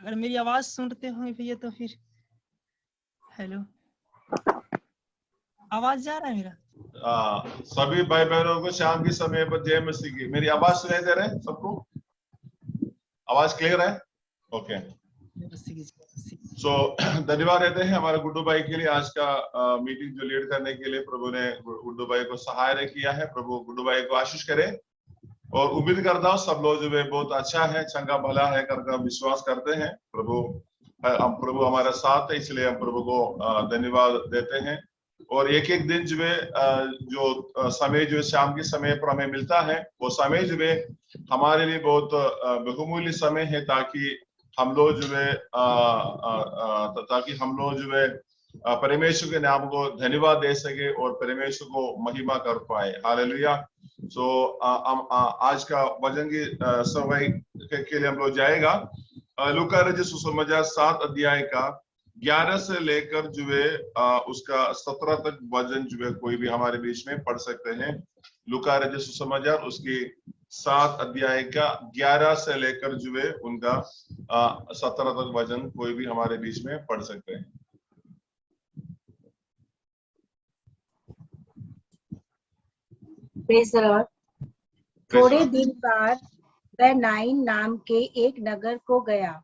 अगर मेरी आवाज सुनते हो भैया तो फिर हेलो, आवाज जा रहा है मेरा? सभी भाई बहनों को शाम के समय पर जय मसीह की। मेरी आवाज सुनाई दे रहा है सबको? आवाज क्लियर है? ओके। सो धन्यवाद देते हैं हमारे गुड्डू भाई के लिए। आज का मीटिंग जो लीड करने के लिए प्रभु ने गुड्डू भाई को सहाय किया है। प्रभु गुड्डू भाई को आशीष करे और उम्मीद करता हूँ सब लोग जो है बहुत अच्छा है, चंगा भला है करके विश्वास करते हैं। प्रभु हमारे साथ है, इसलिए हम प्रभु को धन्यवाद देते हैं। और एक एक दिन जो है जो समय जो शाम के समय पर हमें मिलता है, वो समय जो है हमारे लिए बहुत बहुमूल्य समय है, ताकि हम लोग जो है परमेश्वर के नाम को धन्यवाद दे सके और परमेश्वर को महिमा कर पाए। हालेलुया। सो आज का वचन की सवाई के लिए हम लोग जाएगा लूका रचित सुसमाचार 7 अध्याय का 11 से लेकर जो है उसका 17 तक वचन जो है कोई भी हमारे बीच में पढ़ सकते हैं। लूका रचित सुसमाचार उसकी 7 अध्याय का 11 से लेकर जो है उनका 17 तक वचन कोई भी हमारे बीच में पढ़ सकते हैं। Praise the Lord. थोड़े दिन बाद वह नाइन नाम के एक नगर को गया।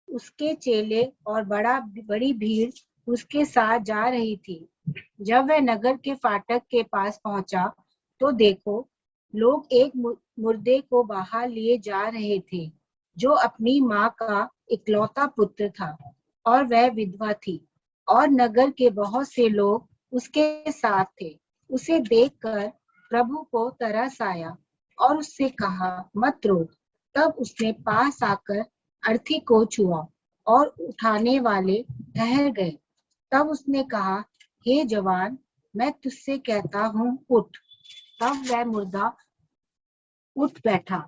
उसके चेले और बड़ी भीड़ उसके साथ जा रही थी। जब वह नगर के फाटक के पास पहुंचा तो देखो, लोग एक मुर्दे को बाहर लिए जा रहे थे, जो अपनी माँ का इकलौता पुत्र था और वह विधवा थी, और नगर के बहुत से लोग उसके साथ थे। उसे देखकर प्रभु को तरस आया और उससे कहा, मत रो। तब उसने पास आकर अर्थी को छुआ और उठाने वाले ठहर गए। तब उसने कहा, हे जवान, मैं तुझसे कहता हूँ, उठ। तब वह मुर्दा उठ बैठा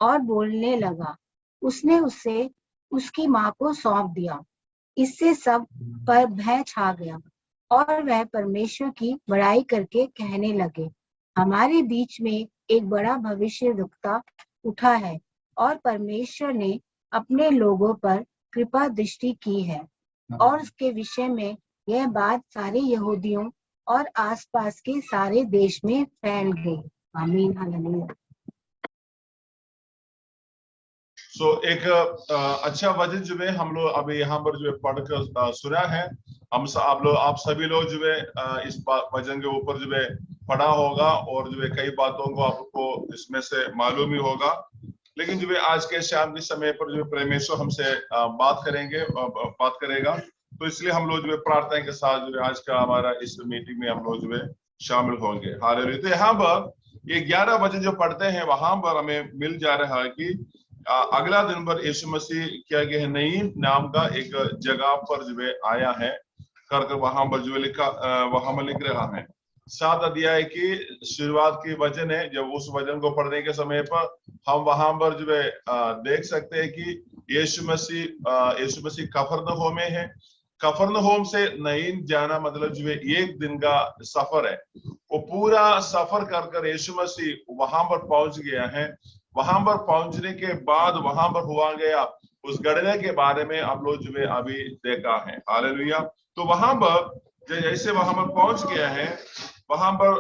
और बोलने लगा। उसने उसे उसकी माँ को सौंप दिया। इससे सब पर भय छा गया और वह परमेश्वर की बड़ाई करके कहने लगे, हमारे बीच में एक बड़ा भविष्यद्वक्ता उठा है और परमेश्वर ने अपने लोगों पर कृपा दृष्टि की है। और उसके विषय में यह बात सारे यहूदियों और आसपास के सारे देश में फैल गई। आमीन। हालेलुया। सो एक अच्छा वचन जो है हम लोग अभी यहाँ पर जो है पढ़कर सुना है। आप सभी लोग जो है इस वचन के ऊपर जो है पढ़ा होगा और जो है कई बातों को आपको इसमें से मालूम ही होगा। लेकिन जो है आज के शाम के समय पर जो परमेश्वर हमसे बात करेगा, तो इसलिए हम लोग जो है प्रार्थना के साथ जो है आज का हमारा इस मीटिंग में हम लोग जो है शामिल होंगे। हालेलुया। तो यहाँ पर ये 11 वचन जो पढ़ते हैं वहां पर हमें मिल जा रहा है कि अगला दिन पर यीशु मसीह क्या है नईन नाम का एक जगह पर जो है आया है कर वहां पर जो वहां पर लिख रहा है। 7 अध्याय की शुरुआत की वचन है। जब उस वचन को पढ़ने के समय पर हम वहां पर जो है देख सकते हैं कि यीशु मसीह कफरनहूम में है। कफरनहूम से नईन जाना मतलब जो है एक दिन का सफर है। वो पूरा सफर कर यीशु मसीह वहां पर पहुंच गया है। वहां पर पहुंचने के बाद वहां पर हुआ गया उस घटना के बारे में आप लोग जो है अभी देखा है। हालेलुया। तो वहां पर जैसे वहां पर पहुंच गया है, वहां पर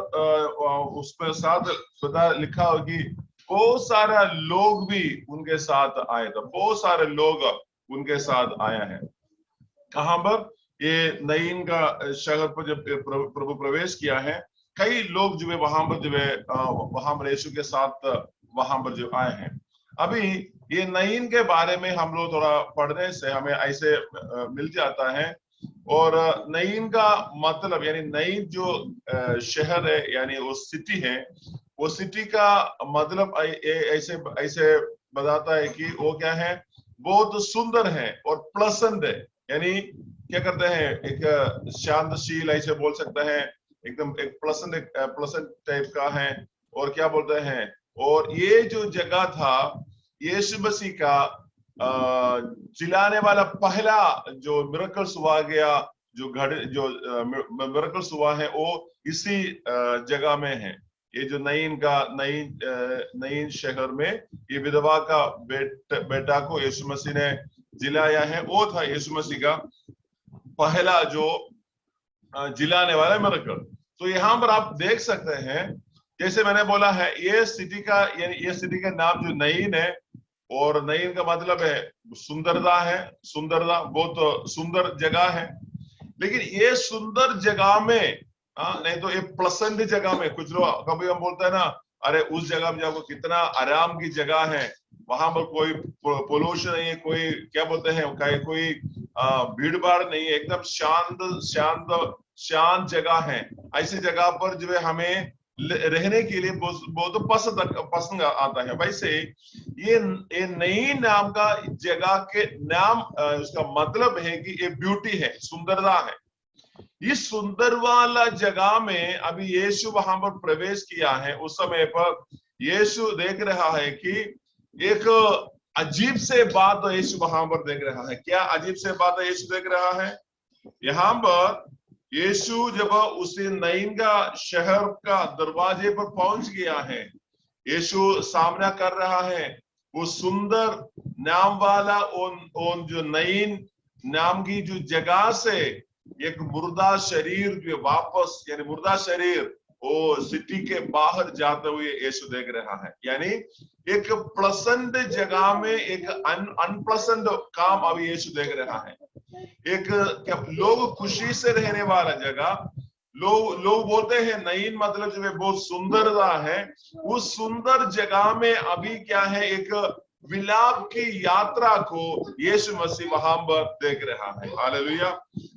उस पर साथ पता लिखा हो कि बहुत सारा लोग भी उनके साथ आए थे। बहुत सारे लोग उनके साथ आया है। कहां पर? ये नईन का शहर पर जब प्रभु प्रवेश किया है, कई लोग जो है वहां पर जो है वहां पर यीशु के साथ वहां पर जो आए हैं। अभी ये नईन के बारे में हम लोग थोड़ा पढ़ने से हमें ऐसे मिल जाता है। और नईन का मतलब यानी नईन जो शहर है यानी वो सिटी है, वो सिटी का मतलब ऐसे बताता है कि वो क्या है, बहुत सुंदर है और प्लेजेंट है। यानी क्या करते हैं, एक शांतशील ऐसे बोल सकते हैं, एकदम एक प्लेजेंट टाइप का है। और क्या बोलते हैं, और ये जो जगह था यीशु मसीह का जिलाने वाला पहला जो मिरेकल्स हुआ गया, जो मिरेकल्स हुआ है वो इसी जगह में है। ये जो नईन शहर में ये विधवा का बेटा को यीशु मसीह ने जिलाया है, वो था यीशु मसीह का पहला जो जिलाने वाला मिरेकल। तो यहाँ पर आप देख सकते हैं, जैसे मैंने बोला है, ये सिटी का, यानी ये सिटी का नाम जो नईन है, और नईन का मतलब है सुंदरता है, सुंदरता, बहुत सुंदर जगह है। लेकिन ये सुंदर जगह में नहीं तो ये प्लेजेंट जगह में, कुछ लोग कभी हम बोलते हैं ना, अरे उस जगह में जाओ, कितना आराम की जगह है, वहां पर कोई पोल्यूशन नहीं है, कोई क्या बोलते हैं, कोई भीड़ भाड़ नहीं है, एकदम शांत शांत शांत जगह है। ऐसी जगह पर जो है हमें रहने के लिए बहुत पसंद आता है। वैसे ये नई नाम का जगह के नाम, उसका मतलब है कि ये ब्यूटी है, सुंदरता है। इस सुंदर वाला जगह में अभी यीशु वहां पर प्रवेश किया है। उस समय पर यीशु देख रहा है कि एक अजीब से बात यीशु वहां पर देख रहा है। क्या अजीब से बात यीशु देख रहा है? यहाँ पर यीशु जब उसी नईन का शहर का दरवाजे पर पहुंच गया है, यीशु सामना कर रहा है वो सुंदर नाम वाला उन जो नईन नाम की जो जगह से एक मुर्दा शरीर जो वापस, यानी मुर्दा शरीर वो सिटी के बाहर जाते हुए यीशु देख रहा है। यानी एक प्लेजेंट जगह में एक अनप्लेजेंट काम अभी यीशु देख रहा है। एक क्या लोग खुशी से रहने वाला जगह, लोग बोलते हैं नईन मतलब जो है बहुत सुंदरता है, उस सुंदर जगह में अभी क्या है, एक विलाप की यात्रा को यीशु मसीह वहां पर देख रहा है। हालेलुया।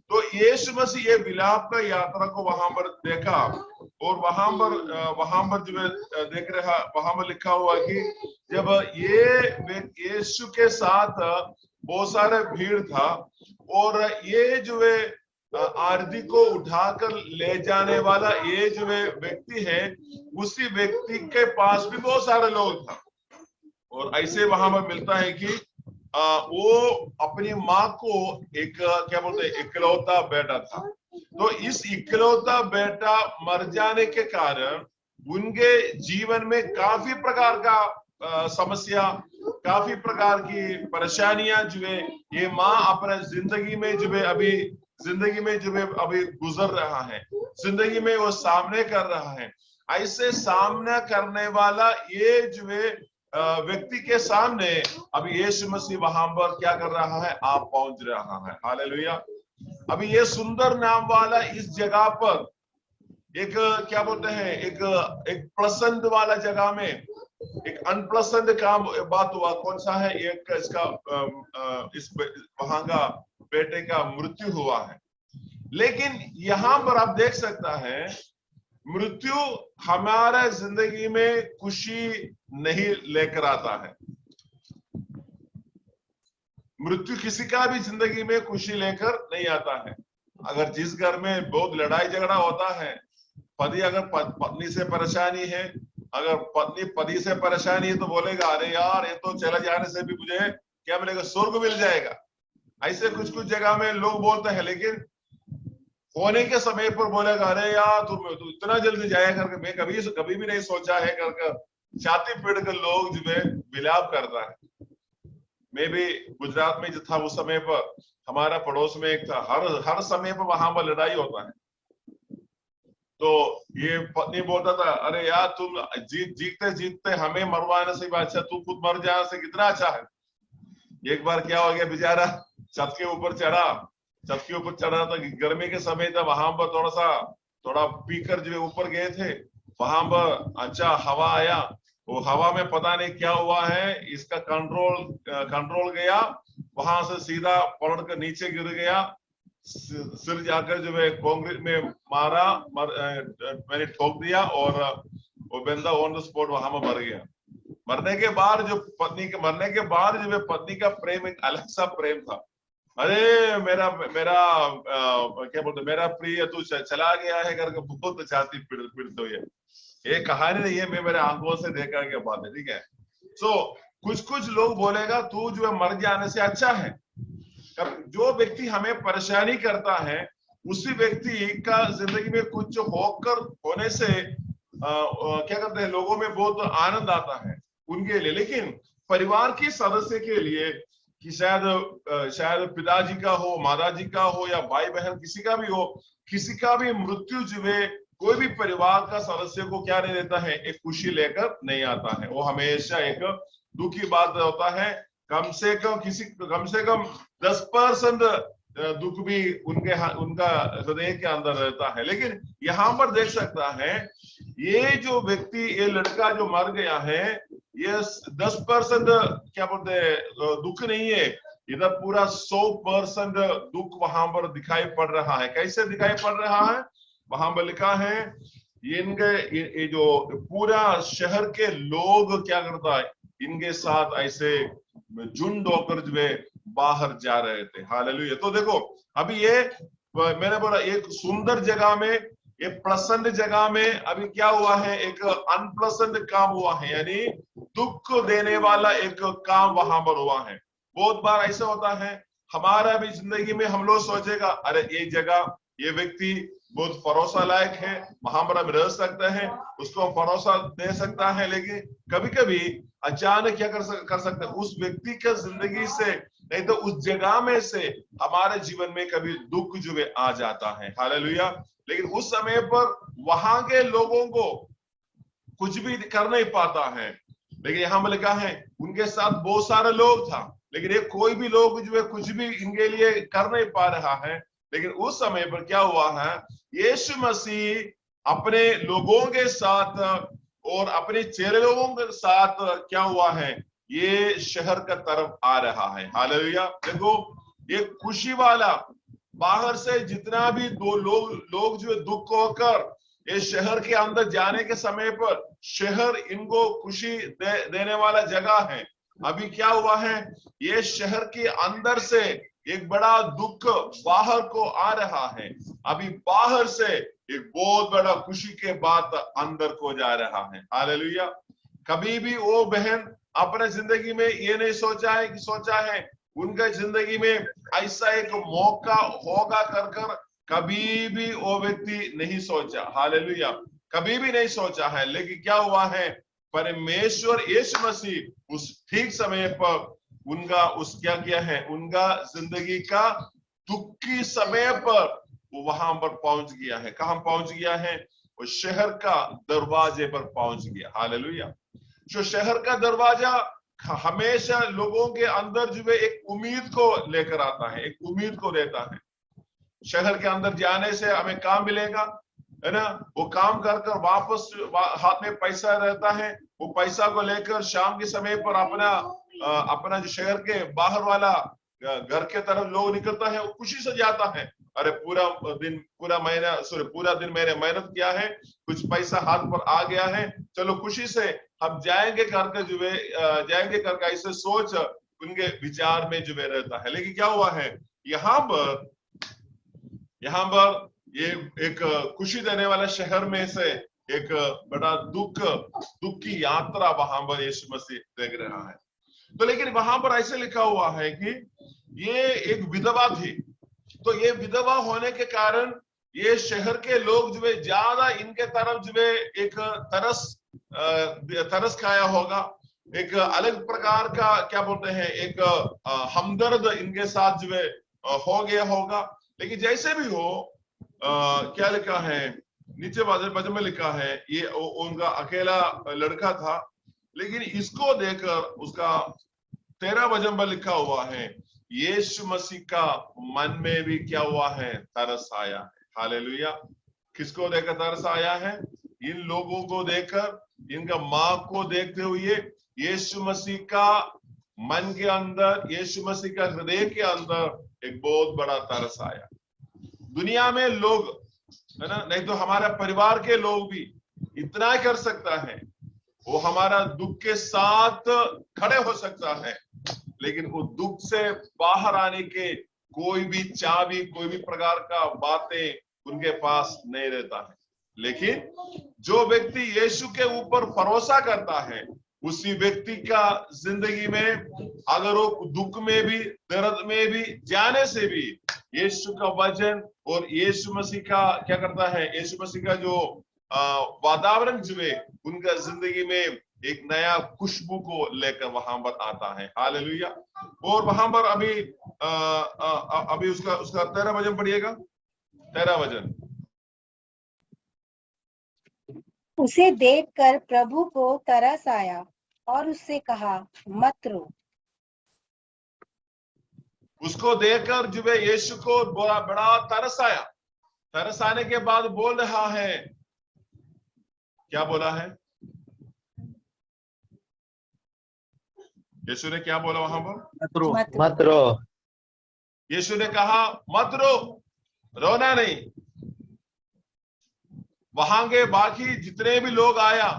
तो यीशु मसीह ये विलाप का यात्रा को वहां पर देखा, और वहां पर जो देख रहा, वहां पर लिखा हुआ कि जब ये यीशु के साथ बहुत सारा भीड़ था, और ये जो है आरती को उठाकर ले जाने वाला ये जो है व्यक्ति है, उसी व्यक्ति के पास भी बहुत सारे लोग था। और ऐसे वहां पर मिलता है कि वो अपनी माँ को एक क्या बोलते हैं, इकलौता बेटा था। तो इस इकलौता बेटा मर जाने के कारण उनके जीवन में काफी प्रकार का समस्या, काफी प्रकार की परेशानियां जो है ये माँ अपने जिंदगी में जो है अभी गुजर रहा है, जिंदगी में वो सामने कर रहा है। ऐसे सामना करने वाला ये जो है व्यक्ति के सामने अभी यीशु मसीह वहां पर क्या कर रहा है, आप पहुंच रहा है। हालेलुया। अभी ये सुंदर नाम वाला इस जगह पर एक क्या बोलते हैं, एक प्लेजेंट वाला जगह में एक अनप्लेजेंट काम बात हुआ। कौन सा है? एक इसका इस वहां का बेटे का मृत्यु हुआ है। लेकिन यहाँ पर आप देख सकता है, मृत्यु हमारा जिंदगी में खुशी नहीं लेकर आता है। मृत्यु किसी का भी जिंदगी में खुशी लेकर नहीं आता है। अगर जिस घर में बहुत लड़ाई झगड़ा होता है, पति अगर पत्नी से परेशानी है, अगर पत्नी पति से परेशानी है, तो बोलेगा अरे यार ये तो चले जाने से भी मुझे क्या मिलेगा, स्वर्ग मिल जाएगा। ऐसे कुछ कुछ जगह में लोग बोलते हैं, लेकिन होने के समय पर बोलेगा अरे यार तू इतना जल्दी जाएगा करके मैं कभी भी नहीं सोचा है करके छाती पीट कर लोग जो है विलाप करता है। मैं भी गुजरात में जो था उस समय पर हमारा पड़ोस में एक था, हर समय पर वहां पर लड़ाई होता है। तो ये पत्नी बोलता था अरे यार तुम जीतते जीतते हमें मरवाने से अच्छा तू खुद मर जाने से कितना अच्छा है। एक बार क्या हो गया, बेचारा छत के ऊपर चढ़ा था, गर्मी के समय था, वहां पर थोड़ा पीकर जो ऊपर गए थे, वहां पर अच्छा हवा आया, वो हवा में पता नहीं क्या हुआ है, इसका कंट्रोल गया, वहां से सीधा पलट कर नीचे गिर गया, सिर जाकर जो है कंक्रीट में मारा, मैंने ठोक दिया, और वो बंदा ऑन द स्पॉट वहां में मर गया। मरने के बाद जो पत्नी का प्रेम एक अलग सा प्रेम था। अरे मेरा क्या बोलते, मेरा प्रिय तू चला गया है करके बहुत छाती पीड़ित हुई है। ये कहानी नहीं है, मैं मेरे आंखों से देखा क्या बात है, ठीक है। सो कुछ लोग बोलेगा तू जो है मर जाने से अच्छा है। जो व्यक्ति हमें परेशानी करता है, उसी व्यक्ति का जिंदगी में कुछ होने से क्या करते हैं, लोगों में बहुत आनंद आता है उनके लिए। लेकिन परिवार के सदस्य के लिए कि शायद पिताजी का हो, माताजी का हो, या भाई बहन किसी का भी हो, किसी का भी मृत्यु जो है कोई भी परिवार का सदस्य को क्या नहीं देता है, एक खुशी लेकर नहीं आता है। वो हमेशा एक दुख की बात होता है। कम से कम 10% दुख भी उनका हृदय के अंदर रहता है। लेकिन यहाँ पर देख सकता है, ये जो व्यक्ति, ये लड़का जो मर गया है, ये 10% क्या बोलते हैं दुख नहीं है, इधर पूरा 100% दुख वहां पर दिखाई पड़ रहा है। कैसे दिखाई पड़ रहा है? वहां पर लिखा है, ये जो पूरा शहर के लोग क्या करता है, इनके साथ ऐसे झुंड होकर जो है बाहर जा रहे थे। हालेलुया। तो देखो, अभी ये मैंने बोला एक सुंदर जगह में, एक प्लेजेंट जगह में अभी क्या हुआ है, एक अनप्लेजेंट काम हुआ है, यानी दुख देने वाला एक काम वहां पर हुआ है। बहुत बार ऐसा होता है हमारा भी जिंदगी में, हम लोग सोचेगा अरे ये जगह, ये व्यक्ति बहुत भरोसा लायक है, वहां पर हम रह सकते हैं, उसको हम भरोसा दे सकता है। लेकिन कभी कभी अचानक क्या कर सकते हैं, उस व्यक्ति का जिंदगी से, नहीं तो उस जगह में से हमारे जीवन में कभी दुख जो है आ जाता है। हालेलुया। लेकिन उस समय पर वहां के लोगों को कुछ भी कर नहीं पाता है। लेकिन यहां में लिखा है उनके साथ बहुत सारे लोग था, लेकिन ये कोई भी लोग जो है कुछ भी इनके लिए कर नहीं पा रहा है। लेकिन उस समय पर क्या हुआ है, यीशु मसीह अपने लोगों के साथ और अपने चेले लोगों के साथ क्या हुआ है, ये शहर का तरफ आ रहा है। हालेलुया। देखो, ये खुशी वाला, बाहर से जितना भी दो लोग जो है दुख होकर ये शहर के अंदर जाने के समय पर, शहर इनको खुशी देने वाला जगह है। अभी क्या हुआ है, ये शहर के अंदर से एक बड़ा दुख बाहर को आ रहा है। अभी बाहर से एक बहुत बड़ा खुशी के बात अंदर को जा रहा है। हालेलुया। कभी भी वो बहन अपने जिंदगी में ये नहीं सोचा है उनका जिंदगी में ऐसा एक मौका होगा कर कभी भी वो व्यक्ति नहीं सोचा। हालेलुया। कभी भी नहीं सोचा है। लेकिन क्या हुआ है, परमेश्वर यीशु मसीह उस ठीक समय पर उनका क्या किया है, उनका जिंदगी का दुख की समय पर वो वहां पर पहुंच गया है। कहां पहुंच गया है? वो शहर का दरवाजे पर पहुंच गया। हालेलुया। जो शहर का दरवाजा हमेशा लोगों के अंदर जो है एक उम्मीद को लेकर आता है, एक उम्मीद को देता है। शहर के अंदर जाने से हमें काम मिलेगा, है ना, वो काम कर वापस हाथ में पैसा रहता है, वो पैसा को लेकर शाम के समय पर अपना जो शहर के बाहर वाला घर के तरफ लोग निकलता है, वो खुशी से जाता है। अरे पूरा दिन मैंने मेहनत किया है, कुछ पैसा हाथ पर आ गया है, चलो खुशी से हम जाएंगे करके ऐसे सोच उनके विचार में जो रहता है। लेकिन क्या हुआ है, यहाँ पर ये एक खुशी देने वाला शहर में से एक बड़ा दुख की यात्रा वहां पर यीशु मसीह देख रहा है। तो लेकिन वहां पर ऐसे लिखा हुआ है कि ये एक विधवा थी। तो ये विधवा होने के कारण ये शहर के लोग जो है ज्यादा इनके तरफ जो है एक तरस खाया होगा, एक अलग प्रकार का क्या बोलते हैं, एक हमदर्द इनके साथ जो है हो गया होगा। लेकिन जैसे भी हो, क्या लिखा है नीचे वचन में लिखा है, ये उनका अकेला लड़का था। लेकिन इसको देखकर उसका 13 वचन पर लिखा हुआ है, यीशु मसीह का मन में भी क्या हुआ है, तरस आया है। हालेलुया। किसको देखकर तरस आया है? इन लोगों को देखकर, इनका माँ को देखते हुए यीशु मसीह का मन के अंदर, यीशु मसीह का हृदय के अंदर एक बहुत बड़ा तरस आया। दुनिया में लोग, है ना, नहीं तो हमारा परिवार के लोग भी इतना कर सकता है, वो हमारा दुख के साथ खड़े हो सकता है, लेकिन वो दुख से बाहर आने के कोई भी चाबी, कोई भी प्रकार का बातें उनके पास नहीं रहता है। लेकिन जो व्यक्ति यीशु के ऊपर भरोसा करता है, उसी व्यक्ति का जिंदगी में अगर वो दुख में भी, दर्द में भी जाने से भी यीशु का वचन और यीशु मसीह का क्या करता है, यीशु मसीह का जो वातावरण जो है उनका जिंदगी में एक नया खुशबू को लेकर वहां पर आता है। हालेलुया। और वहां पर अभी उसका 13 वचन पढ़िएगा, 13 वचन। उसे देखकर प्रभु को तरस आया और उससे कहा, मत रो। उसको देखकर जो है यीशु को बड़ा तरस आया। तरस आने के बाद बोल रहा है, क्या बोला है? यीशु ने क्या बोला वहां पर? मत रो। यीशु ने कहा मत रो, रोना नहीं। वहां के बाकी जितने भी लोग आया,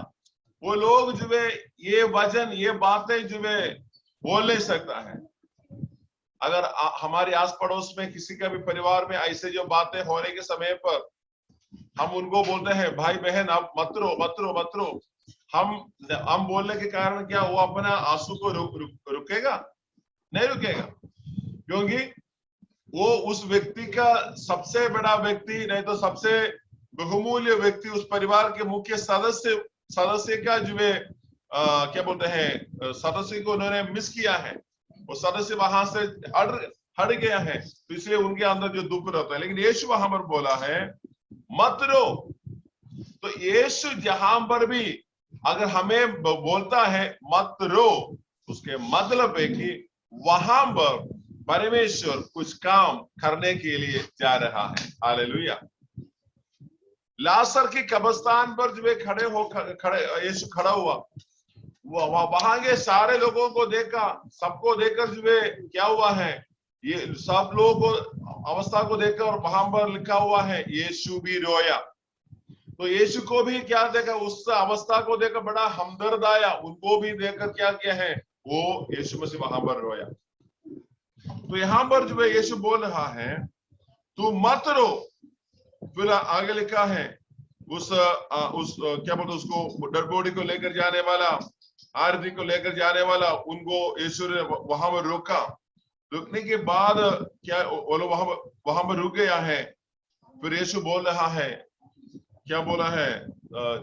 वो लोग जो है ये वचन, ये बातें जो है बोल नहीं सकता है। अगर हमारे आस पड़ोस में किसी का भी परिवार में ऐसे जो बातें होने के समय पर हम उनको बोलते हैं, भाई बहन आप मत रो मत रो मत रो, हम बोलने के कारण क्या वो अपना आंसू को रुकेगा? नहीं रुकेगा, क्योंकि वो उस व्यक्ति का सबसे बड़ा व्यक्ति, नहीं तो सबसे बहुमूल्य व्यक्ति, उस परिवार के मुख्य सदस्य का जो है क्या बोलते हैं, सदस्य को उन्होंने मिस किया है। वो सदस्य वहां से हट गया है, तो इसलिए उनके अंदर जो दुख रहता है। लेकिन यीशु वहां पर बोला है मत रो। तो यीशु जहां पर भी अगर हमें बोलता है मत रो, उसके मतलब है कि वहां पर परमेश्वर कुछ काम करने के लिए जा रहा है। हालेलुया। लाजर की कब्रिस्तान पर जो खड़े यीशु खड़ा हुआ, वहां के सारे लोगों को देखा, सबको देखकर जो है क्या हुआ है, ये सब लोगों को अवस्था को देखकर वहां पर लिखा हुआ है यीशु भी रोया। तो यीशु को भी क्या देखा, उस अवस्था को देखकर बड़ा हमदर्द आया, उनको भी देखकर क्या किया है, वो यीशु मसीह वहां पर रोया। तो यहां पर जो है यीशु बोल रहा है तू मत रो। फिर आगे लिखा है उस क्या बोलते उसको, डेड बॉडी को लेकर जाने वाला, आरती को लेकर जाने वाला, उनको यीशु ने वहां पर रोका। रुकने के बाद क्या वो लोग वहां पर रुक गया है। फिर यीशु बोल रहा है, क्या बोला है,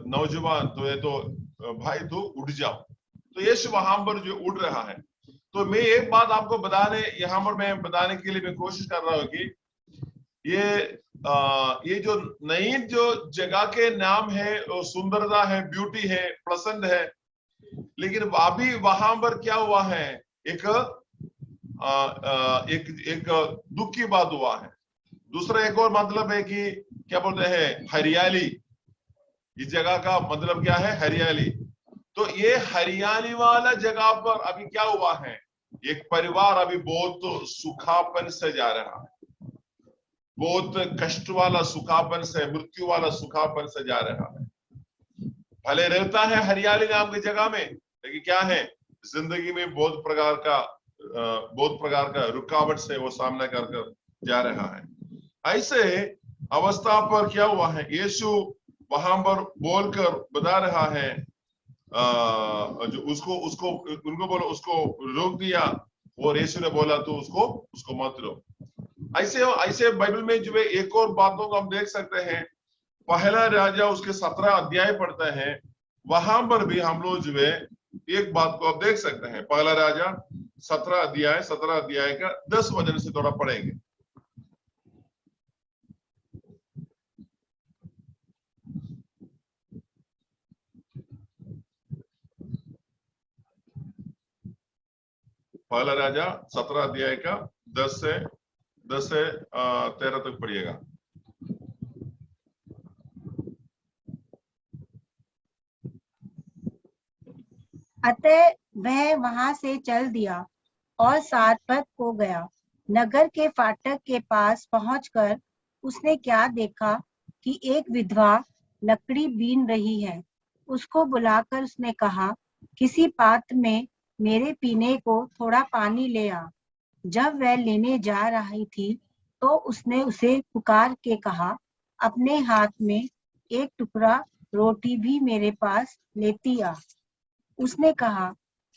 नौजवान तो ये तो भाई तू उठ जाओ। तो यीशु वहां पर जो उठ रहा है। तो मैं एक बात आपको यहाँ पर मैं बताने के लिए मैं कोशिश कर रहा हूँ कि ये जो नई जो जगह के नाम है, सुंदरता है, ब्यूटी है, प्रसन्न है, लेकिन अभी वहां पर क्या हुआ है, एक दुख की बात हुआ है। दूसरा एक और मतलब है कि क्या बोलते हैं, हरियाली। इस जगह का मतलब क्या है, हरियाली। तो ये हरियाली वाला जगह पर अभी क्या हुआ है, एक परिवार अभी बहुत सुखापन से जा रहा है, बहुत कष्ट वाला सुखापन से, मृत्यु वाला सुखापन से जा रहा है। भले रहता है हरियाली नाम की जगह में, लेकिन क्या है, जिंदगी में बहुत प्रकार का रुकावट से वो सामना कर जा रहा है। ऐसे अवस्था पर क्या हुआ है, यीशु वहां पर बोलकर बता रहा है, जो उनको बोलो, उसको रोक दिया, और यीशु ने बोला तो उसको मत रो। ऐसे बाइबल में जो है एक और बातों को हम देख सकते हैं। पहला राजा उसके 17 अध्याय पढ़ते हैं, वहां पर भी हम लोग जो है एक बात को आप देख सकते हैं। पहला राजा 17 अध्याय का 10 वचन से थोड़ा पढ़ेंगे। पहला राजा 17 अध्याय का 10 से 13 तक पढ़िएगा। अतः वह वहां से चल दिया और सारपत को गया। नगर के फाटक के पास पहुंचकर उसने क्या देखा कि एक विधवा लकड़ी बीन रही है। उसको बुलाकर उसने कहा, किसी पात्र में मेरे पीने को थोड़ा पानी ले आ। जब वह लेने जा रही थी तो उसने उसे पुकार के कहा, अपने हाथ में एक टुकड़ा रोटी भी मेरे पास लेती आ। उसने कहा,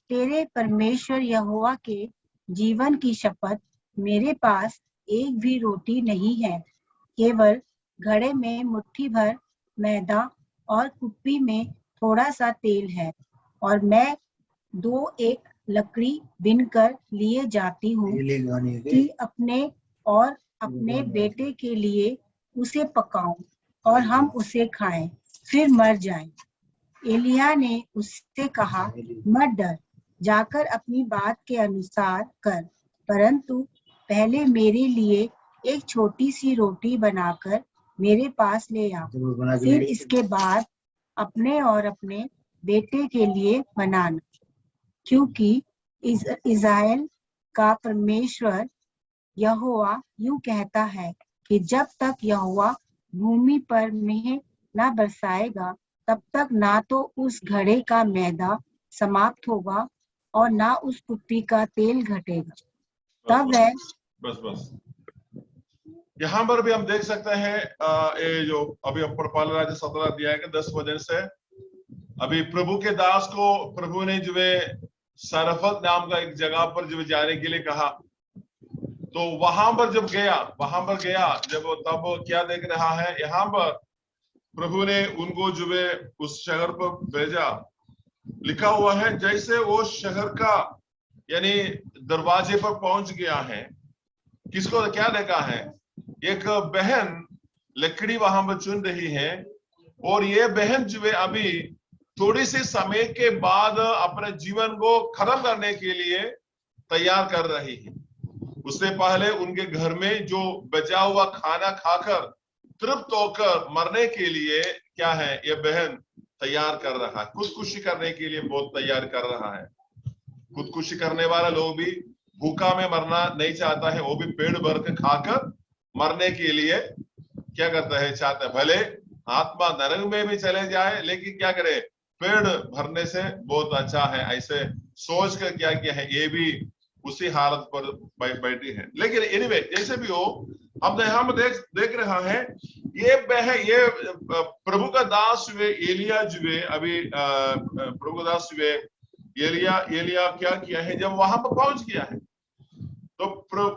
तेरे परमेश्वर यहोवा के जीवन की शपथ, मेरे पास एक भी रोटी नहीं है, केवल घड़े में मुट्ठी भर मैदा और कुप्पी में थोड़ा सा तेल है। और मैं 2-1 लकड़ी बिनकर लिए जाती हूँ कि अपने और अपने बेटे के लिए उसे पकाऊं और हम उसे खाएं, फिर मर जाएं। एलिय्याह ने उससे कहा, मत डर, जाकर अपनी बात के अनुसार कर, परंतु पहले मेरे लिए एक छोटी सी रोटी बनाकर मेरे पास ले आ, फिर इसके बाद अपने और अपने बेटे के लिए बनाना, क्योंकि इज़राइल का परमेश्वर यहोवा यूं कहता है कि जब तक यहोवा भूमि पर मेंह न बरसाएगा, तब तक ना तो उस घड़े का मैदा समाप्त होगा और ना उस कुप्पी का तेल घटेगा। तब वह बस यहाँ पर भी हम देख सकते हैं ये जो अभी हम पढ़ रहे थे 17 अध्याय के 10 वचन से, अभी प्रभु के दास को प्रभु ने जो है सरफत नाम का एक जगह पर जो जाने के लिए कहा, तो वहां पर गया जब तब क्या देख रहा है, यहाँ पर प्रभु ने उनको जो है उस शहर पर भेजा। लिखा हुआ है जैसे वो शहर का यानी दरवाजे पर पहुंच गया है, किसको क्या देखा है, एक बहन लकड़ी वहां पर चुन रही है, और ये बहन जो है अभी थोड़ी सी समय के बाद अपने जीवन को खत्म करने के लिए तैयार कर रही है। उससे पहले उनके घर में जो बचा हुआ खाना खाकर तृप्त होकर मरने के लिए क्या है, ये बहन तैयार कर रहा है, खुदकुशी करने के लिए बहुत तैयार कर रहा है। खुदकुशी करने वाला लोग भी भूखा में मरना नहीं चाहता है, वो भी पेट भर के खाकर मरने के लिए क्या करता है, चाहता है। भले आत्मा नरक में भी चले जाए, लेकिन क्या करे, पेट भरने से बहुत अच्छा है, ऐसे सोच कर क्या किया है, ये भी उसी हालत पर बैठी है। लेकिन एनीवे जैसे भी हो, हम यहाँ में देख रहा है ये प्रभु का दास हुए एलिय्याह जो है, अभी प्रभु का दास हुए एलिय्याह क्या किया है, जब वहां पर पहुंच गया है, तो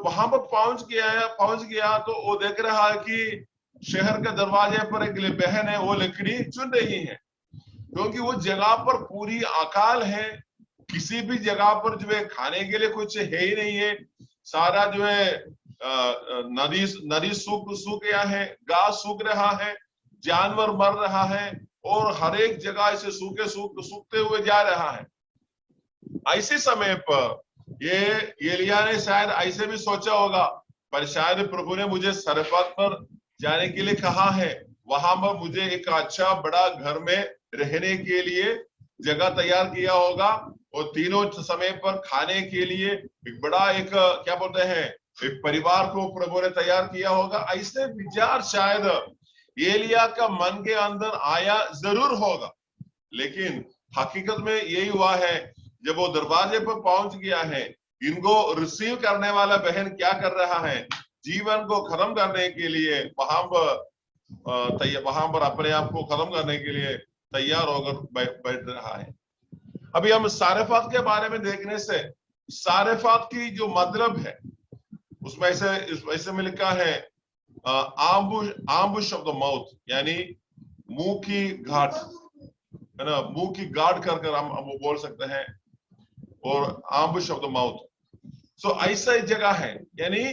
वहां पर पहुंच गया तो वो देख रहा है कि शहर के दरवाजे पर एक बहन है, वो लकड़ी चुन रही है, क्योंकि वो जगह पर पूरी अकाल है, किसी भी जगह पर जो है खाने के लिए कुछ है ही नहीं है, सारा जो है नदी सूख गया है, घास सूख रहा है, जानवर मर रहा है, और हर एक जगह से सूखते हुए जा रहा है। ऐसे समय पर ये एलिय्याह ने शायद ऐसे भी सोचा होगा, पर शायद प्रभु ने मुझे सरफत पर जाने के लिए कहा है, वहां पर मुझे एक अच्छा बड़ा घर में रहने के लिए जगह तैयार किया होगा, और तीनों समय पर खाने के लिए एक बड़ा एक क्या बोलते हैं एक परिवार को प्रभु ने तैयार किया होगा। ऐसे विचार शायद एलिय्याह का मन के अंदर आया जरूर होगा, लेकिन हकीकत में यही हुआ है, जब वो दरवाजे पर पहुंच गया है, इनको रिसीव करने वाला बहन क्या कर रहा है, जीवन को खत्म करने के लिए वहां पर अपने आप को खत्म करने के लिए तैयार होकर बैठ रहा है। अभी हम सारेफात के बारे में देखने से, सारेफात की जो मतलब है उसमें ऐसे में लिखा है आम्बुश ऑफ द माउथ, यानी मुंह की घाट, है ना, मुंह की गार्ड कर हम बोल सकते हैं, और आम्बुश ऑफ द माउथ। सो ऐसा ही जगह है, यानी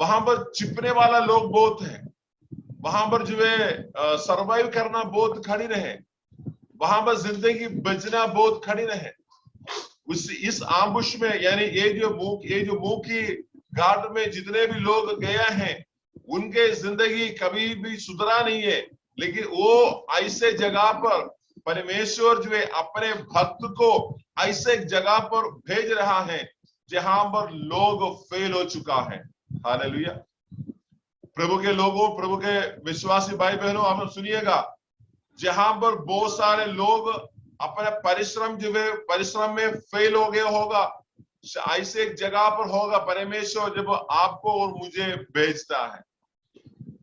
वहां पर छिपने वाला लोग बहुत है, वहां पर जो है सर्वाइव करना बहुत कठिन है, वहां पर जिंदगी बचना बहुत कठिन है। इस आम्बुश में, यानी ये जो मुंह की गार्ड में जितने भी लोग गए हैं, उनके जिंदगी कभी भी सुधरा नहीं है, लेकिन वो ऐसे जगह पर परमेश्वर जो है अपने भक्त को ऐसे जगह पर भेज रहा है जहां पर लोग फेल हो चुका है। हालेलुया। प्रभु के लोगों, प्रभु के विश्वासी भाई बहनों, आप सुनिएगा, जहां पर बहुत सारे लोग अपने परिश्रम में फेल हो गया होगा, ऐसे एक जगह पर होगा परमेश्वर जब आपको और मुझे भेजता है,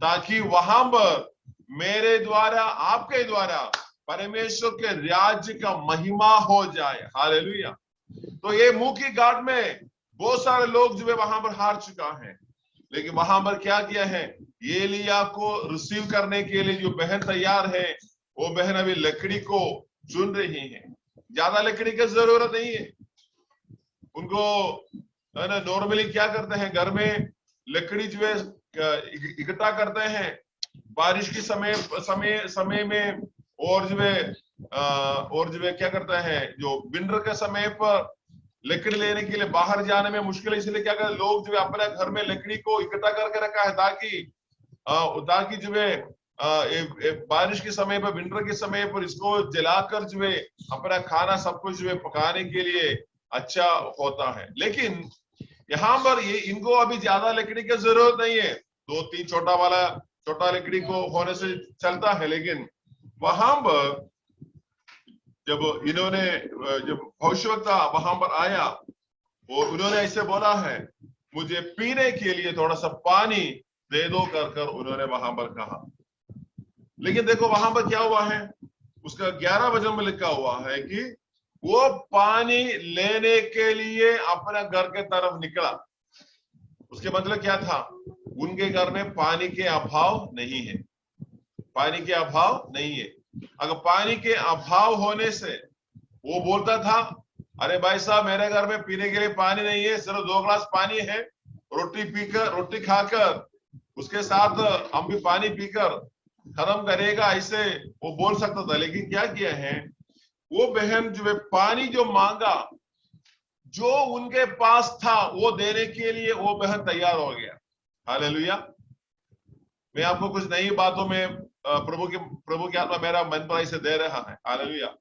ताकि वहां पर मेरे द्वारा, आपके द्वारा परमेश्वर के राज्य का महिमा हो जाए। हालेलुया। तो ये मुंह की गार्ड में बहुत सारे लोग जो है वहां पर हार चुका है, लेकिन वहां पर क्या किया है, एलिय्याह को रिसीव करने के लिए जो बहन तैयार है, वो बहन अभी लकड़ी को चुन रही है। ज्यादा लकड़ी की जरूरत नहीं है उनको, है ना। नॉर्मली क्या करते हैं, घर में लकड़ी जो है इकट्ठा करते हैं बारिश के समय समय समय में, और जो है क्या करते हैं, जो विंटर के समय पर लकड़ी लेने के लिए बाहर जाने में मुश्किल है, इसलिए क्या करते लोग जो है अपने घर में लकड़ी को इकट्ठा करके रखा है, ताकि जो है बारिश के समय पर, विंटर के समय पर इसको जलाकर जो है अपना खाना सब कुछ जो है पकाने के लिए अच्छा होता है। लेकिन यहाँ पर ये इनको अभी ज्यादा लकड़ी की जरूरत नहीं है, 2-3 छोटा लकड़ी को होने से चलता है। लेकिन वहां पर जब भविष्यवक्ता वहां पर आया और उन्होंने ऐसे बोला है, मुझे पीने के लिए थोड़ा सा पानी दे दो कर उन्होंने वहां पर कहा। लेकिन देखो वहां पर क्या हुआ है, उसका 11 वचन में लिखा हुआ है कि वो पानी लेने के लिए अपने घर के तरफ निकला। उसके मतलब क्या था, उनके घर में पानी के अभाव नहीं है, पानी के अभाव नहीं है। अगर पानी के अभाव होने से वो बोलता था, अरे भाई साहब मेरे घर में पीने के लिए पानी नहीं है, सिर्फ 2 गिलास पानी है, रोटी खाकर उसके साथ हम भी पानी पीकर खत्म करेगा, ऐसे वो बोल सकता था। लेकिन क्या किया है, वो बहन जो है पानी जो मांगा, जो उनके पास था वो देने के लिए वो बहन तैयार हो गया। हालेलुया। मैं आपको कुछ नई बातों में प्रभु की आत्मा मेरा मन पर इसे दे रहा है। हालेलुया।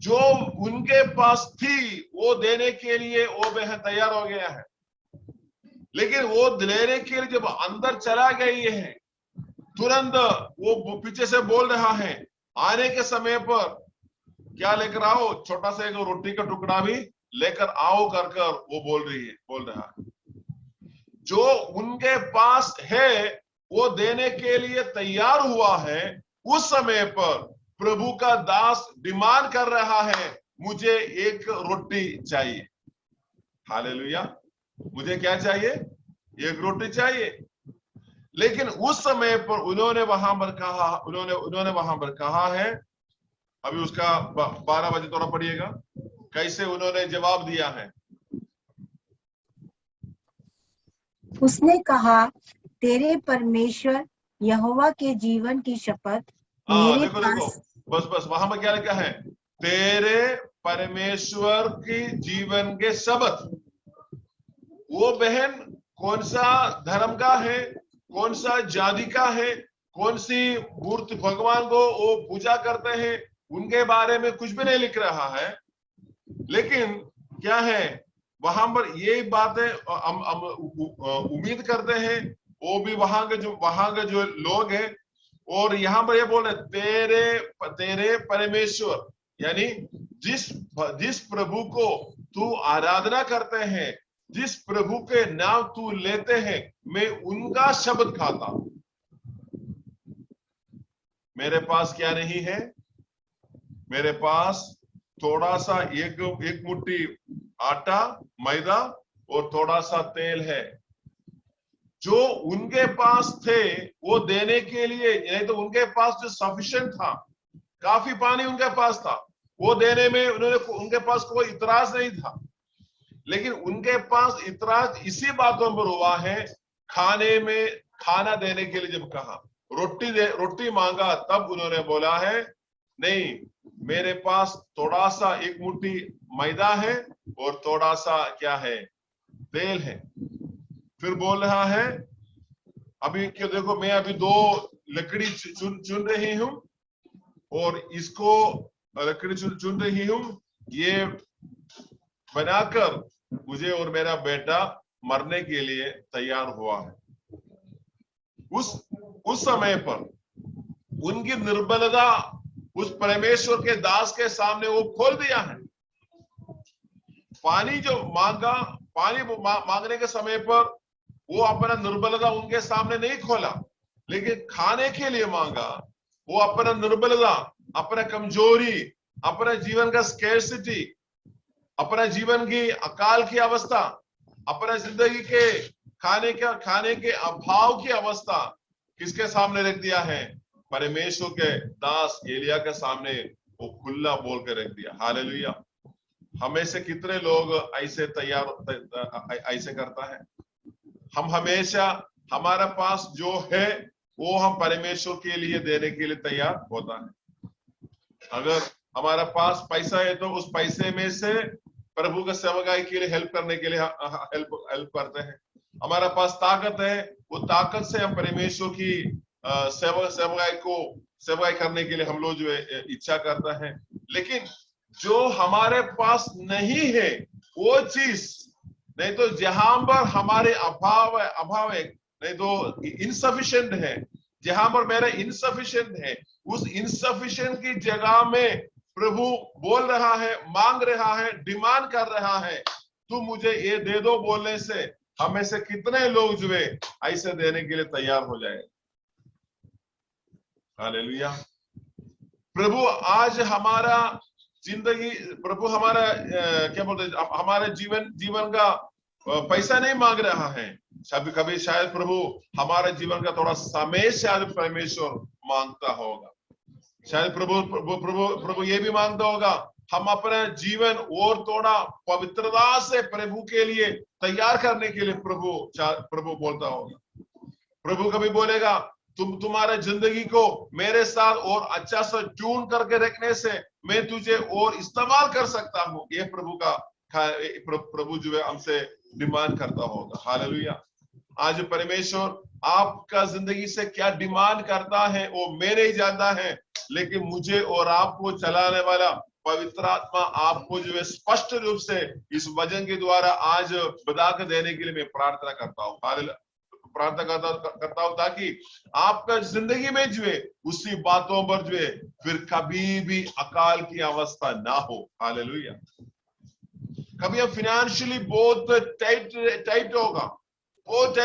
जो उनके पास थी वो देने के लिए वो बहन तैयार हो गया है। लेकिन वो लेने के लिए जब अंदर चला गई है, तुरंत वो पीछे से बोल रहा है, आने के समय पर क्या लेकर आओ, छोटा सा एक रोटी का टुकड़ा भी लेकर आओ कर वो बोल रहा है। जो उनके पास है वो देने के लिए तैयार हुआ है। उस समय पर प्रभु का दास डिमांड कर रहा है, मुझे एक रोटी चाहिए। हालेलुया। मुझे क्या चाहिए, एक रोटी चाहिए। लेकिन उस समय पर उन्होंने वहां पर कहा है, अभी उसका 12 बजे थोड़ा पढ़िएगा, कैसे उन्होंने जवाब दिया है। उसने कहा, तेरे परमेश्वर यहोवा के जीवन की शपथ मेरे देखो बस वहां पर क्या लिखा है, तेरे परमेश्वर की जीवन के शपथ। वो बहन कौन सा धर्म का है, कौन सा जाति का है, कौन सी मूर्ति भगवान को वो पूजा करते हैं, उनके बारे में कुछ भी नहीं लिख रहा है। लेकिन क्या है, वहां पर ये बातें हम उम्मीद करते हैं वो भी वहां के जो लोग हैं। और यहाँ पर ये बोल रहे, तेरे परमेश्वर, यानी जिस प्रभु को तू आराधना करते हैं, जिस प्रभु के नाम तू लेते हैं, मैं उनका शब्द खाता हूं। मेरे पास क्या नहीं है, मेरे पास थोड़ा सा एक मुट्ठी आटा, मैदा और थोड़ा सा तेल है। जो उनके पास थे वो देने के लिए, नहीं तो उनके पास जो सफिशिएंट था, काफी पानी उनके पास था, वो देने में उनके पास कोई इतराज नहीं था। लेकिन उनके पास इतराज इसी बातों पर हुआ है, खाना देने के लिए जब कहा, रोटी मांगा, तब उन्होंने बोला है, नहीं, मेरे पास थोड़ा सा एक मुट्ठी मैदा है और थोड़ा सा क्या है, तेल है। फिर बोल रहा है, अभी क्यों, देखो मैं अभी 2 लकड़ी चुन रही हूं और इसको लकड़ी चुन रही हूं, ये बनाकर मुझे और मेरा बेटा मरने के लिए तैयार हुआ है। उस समय पर उनकी निर्बलता उस परमेश्वर के दास के सामने वो खोल दिया है। पानी जो मांगा, पानी मांगने के समय पर वो अपना निर्बलता उनके सामने नहीं खोला, लेकिन खाने के लिए मांगा। वो अपना निर्बलता, अपना कमजोरी, अपने जीवन का स्कैर्सिटी, अपना जीवन की अकाल की अवस्था, अपना जिंदगी के खाने के अभाव की अवस्था किसके सामने रख दिया है, परमेश्वर के दास एलिया के सामने वो खुला बोल के रख दिया। हालेलुया। हमें से कितने लोग ऐसे ऐसे करता है? हम हमेशा हमारा पास जो है वो हम परमेश्वर के लिए देने के लिए तैयार होता है। अगर हमारा पास पैसा है तो उस पैसे में से प्रभु का सेवकाई के लिए हेल्प करने के लिए हेल्प करते हैं। हमारा पास ताकत है, वो ताकत से हम परमेश्वर की सेवकाई करने के लिए हम लोग जो है इच्छा करता है। लेकिन जो हमारे पास नहीं है वो चीज, नहीं तो जहां पर हमारे अभाव है, नहीं तो इनसफिशिएंट है, जहां पर मेरा इनसफिशिएंट है, उस इनसफिशिएंट की जगह में प्रभु बोल रहा है, मांग रहा है, डिमांड कर रहा है, तू मुझे ये दे दो बोलने से हमें से कितने लोग जो है ऐसे देने के लिए तैयार हो जाए। हालेलुया। प्रभु आज हमारा जिंदगी, प्रभु हमारा क्या बोलते हैं, हमारे जीवन का पैसा नहीं मांग रहा है। कभी कभी शायद प्रभु हमारे जीवन का थोड़ा समय शायद परमेश्वर मांगता होगा। शायद प्रभु ये भी मांगता होगा, हम अपना जीवन और थोड़ा पवित्रता से प्रभु के लिए तैयार करने के लिए प्रभु बोलता होगा। प्रभु कभी बोलेगा, तुम्हारे जिंदगी को मेरे साथ और अच्छा से ट्यून करके रखने से मैं तुझे और इस्तेमाल कर सकता हूँ। ये प्रभु जो है हमसे डिमांड करता होगा। हालेलुया। आज परमेश्वर आपका जिंदगी से क्या डिमांड करता है वो मैं नहीं जानता है, लेकिन मुझे और आपको चलाने वाला पवित्र आत्मा आपको जो है स्पष्ट रूप से इस वचन के द्वारा आज बता कर देने के लिए मैं प्रार्थना करता हूँ। प्रार्थना करता हूं ताकि आपका जिंदगी में जो है उसी बातों पर जो है फिर कभी भी अकाल की अवस्था ना हो। हालेलुया। कभी हम फाइनेंशियली बहुत टाइट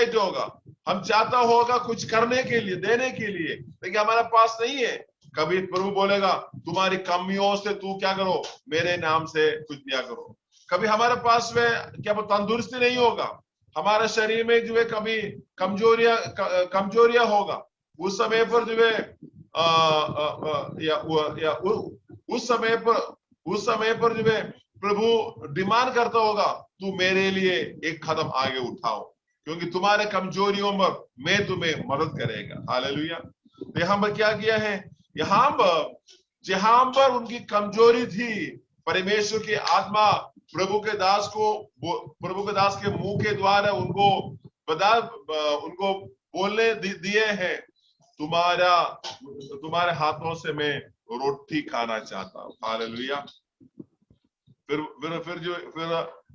होगा, हम चाहता होगा कुछ करने के लिए, देने के लिए, लेकिन हमारे पास नहीं है। कभी प्रभु बोलेगा, तुम्हारी कमियों से तू क्या करो, मेरे नाम से कुछ दिया करो। कभी हमारे पास में क्या तंदुरुस्ती नहीं होगा, हमारे शरीर में जो है कभी कमजोरियां होगा, उस समय पर जो है उस समय पर जो है प्रभु डिमांड करता होगा, तू मेरे लिए एक कदम आगे उठाओ, क्योंकि तुम्हारे कमजोरियों पर मैं तुम्हें मदद करेगा। हालेलुया। तो यहाँ पर क्या किया है, यहाँ पर जहां पर उनकी कमजोरी थी, परमेश्वर की आत्मा प्रभु के दास के मुंह के द्वारा उनको बोलने दिए हैं, तुम्हारे हाथों से मैं रोटी खाना चाहता हूँ। हालेलुया। फिर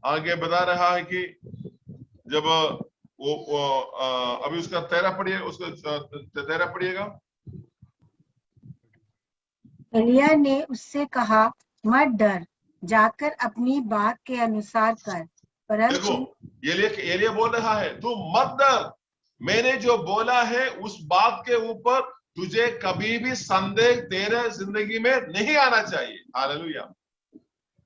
आगे बता रहा है कि जब वो अभी उसका 13 पढ़िएगा। एलिया ने उससे कहा, मत डर, जाकर अपनी बात के अनुसार कर, परंतु एलिया बोल रहा है, तू मत डर, मैंने जो बोला है उस बात के ऊपर तुझे कभी भी संदेह तेरे जिंदगी में नहीं आना चाहिए। हालेलुया।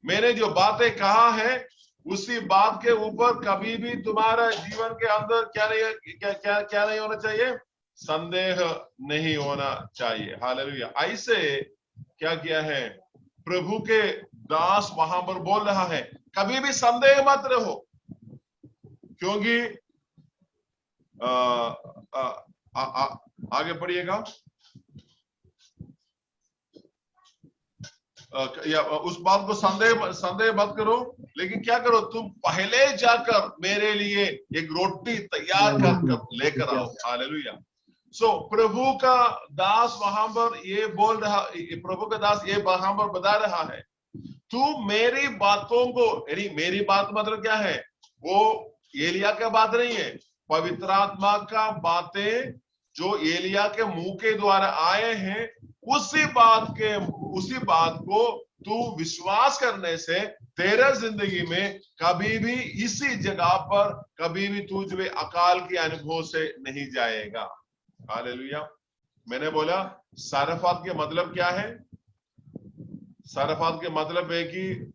मैंने जो बातें कहा है उसी बात के ऊपर कभी भी तुम्हारा जीवन के अंदर क्या नहीं होना चाहिए, संदेह नहीं होना चाहिए। हालेलुया। ऐसे क्या किया है, प्रभु के दास वहां पर बोल रहा है, कभी भी संदेह मत रहो, क्योंकि आगे पढ़िएगा, या उस बात को संदेह मत करो, लेकिन क्या करो, तुम पहले जाकर मेरे लिए एक रोटी तैयार कर लेकर आओ। हालेलुया। सो प्रभु का दास वहां पर ये बोल रहा, प्रभु का दास ये वहां पर बता रहा है, तू मेरी बातों को, यानी मेरी बात मतलब क्या है, वो एलिया का बात नहीं है, पवित्र आत्मा का बातें जो एलिया के मुंह के द्वारा आए हैं, उसी बात को तू विश्वास करने से तेरे जिंदगी में कभी भी इसी जगह पर कभी भी तू जो अकाल के अनुभव से नहीं जाएगा। हालेलुया। मैंने बोला सारफात के मतलब क्या है, सारफात के मतलब है कि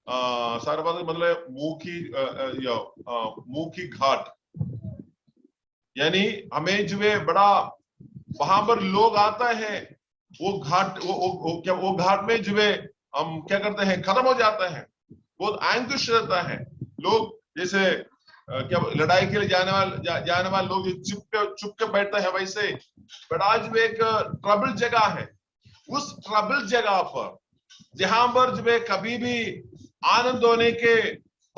सारफात का मतलब मुंह की घाट, यानी हमें जो है बड़ा वहां पर लोग आता है, वो घाट वो घाट में जो है हम क्या करते हैं, खत्म हो जाता है। बहुत एंग्विश रहता है। लोग जैसे क्या लड़ाई के लिए जाने वाले लोग चुप के बैठते हैं, वैसे बट आज वो एक ट्रबल जगह है। उस ट्रबल जगह पर जहां पर जो है कभी भी आनंद होने के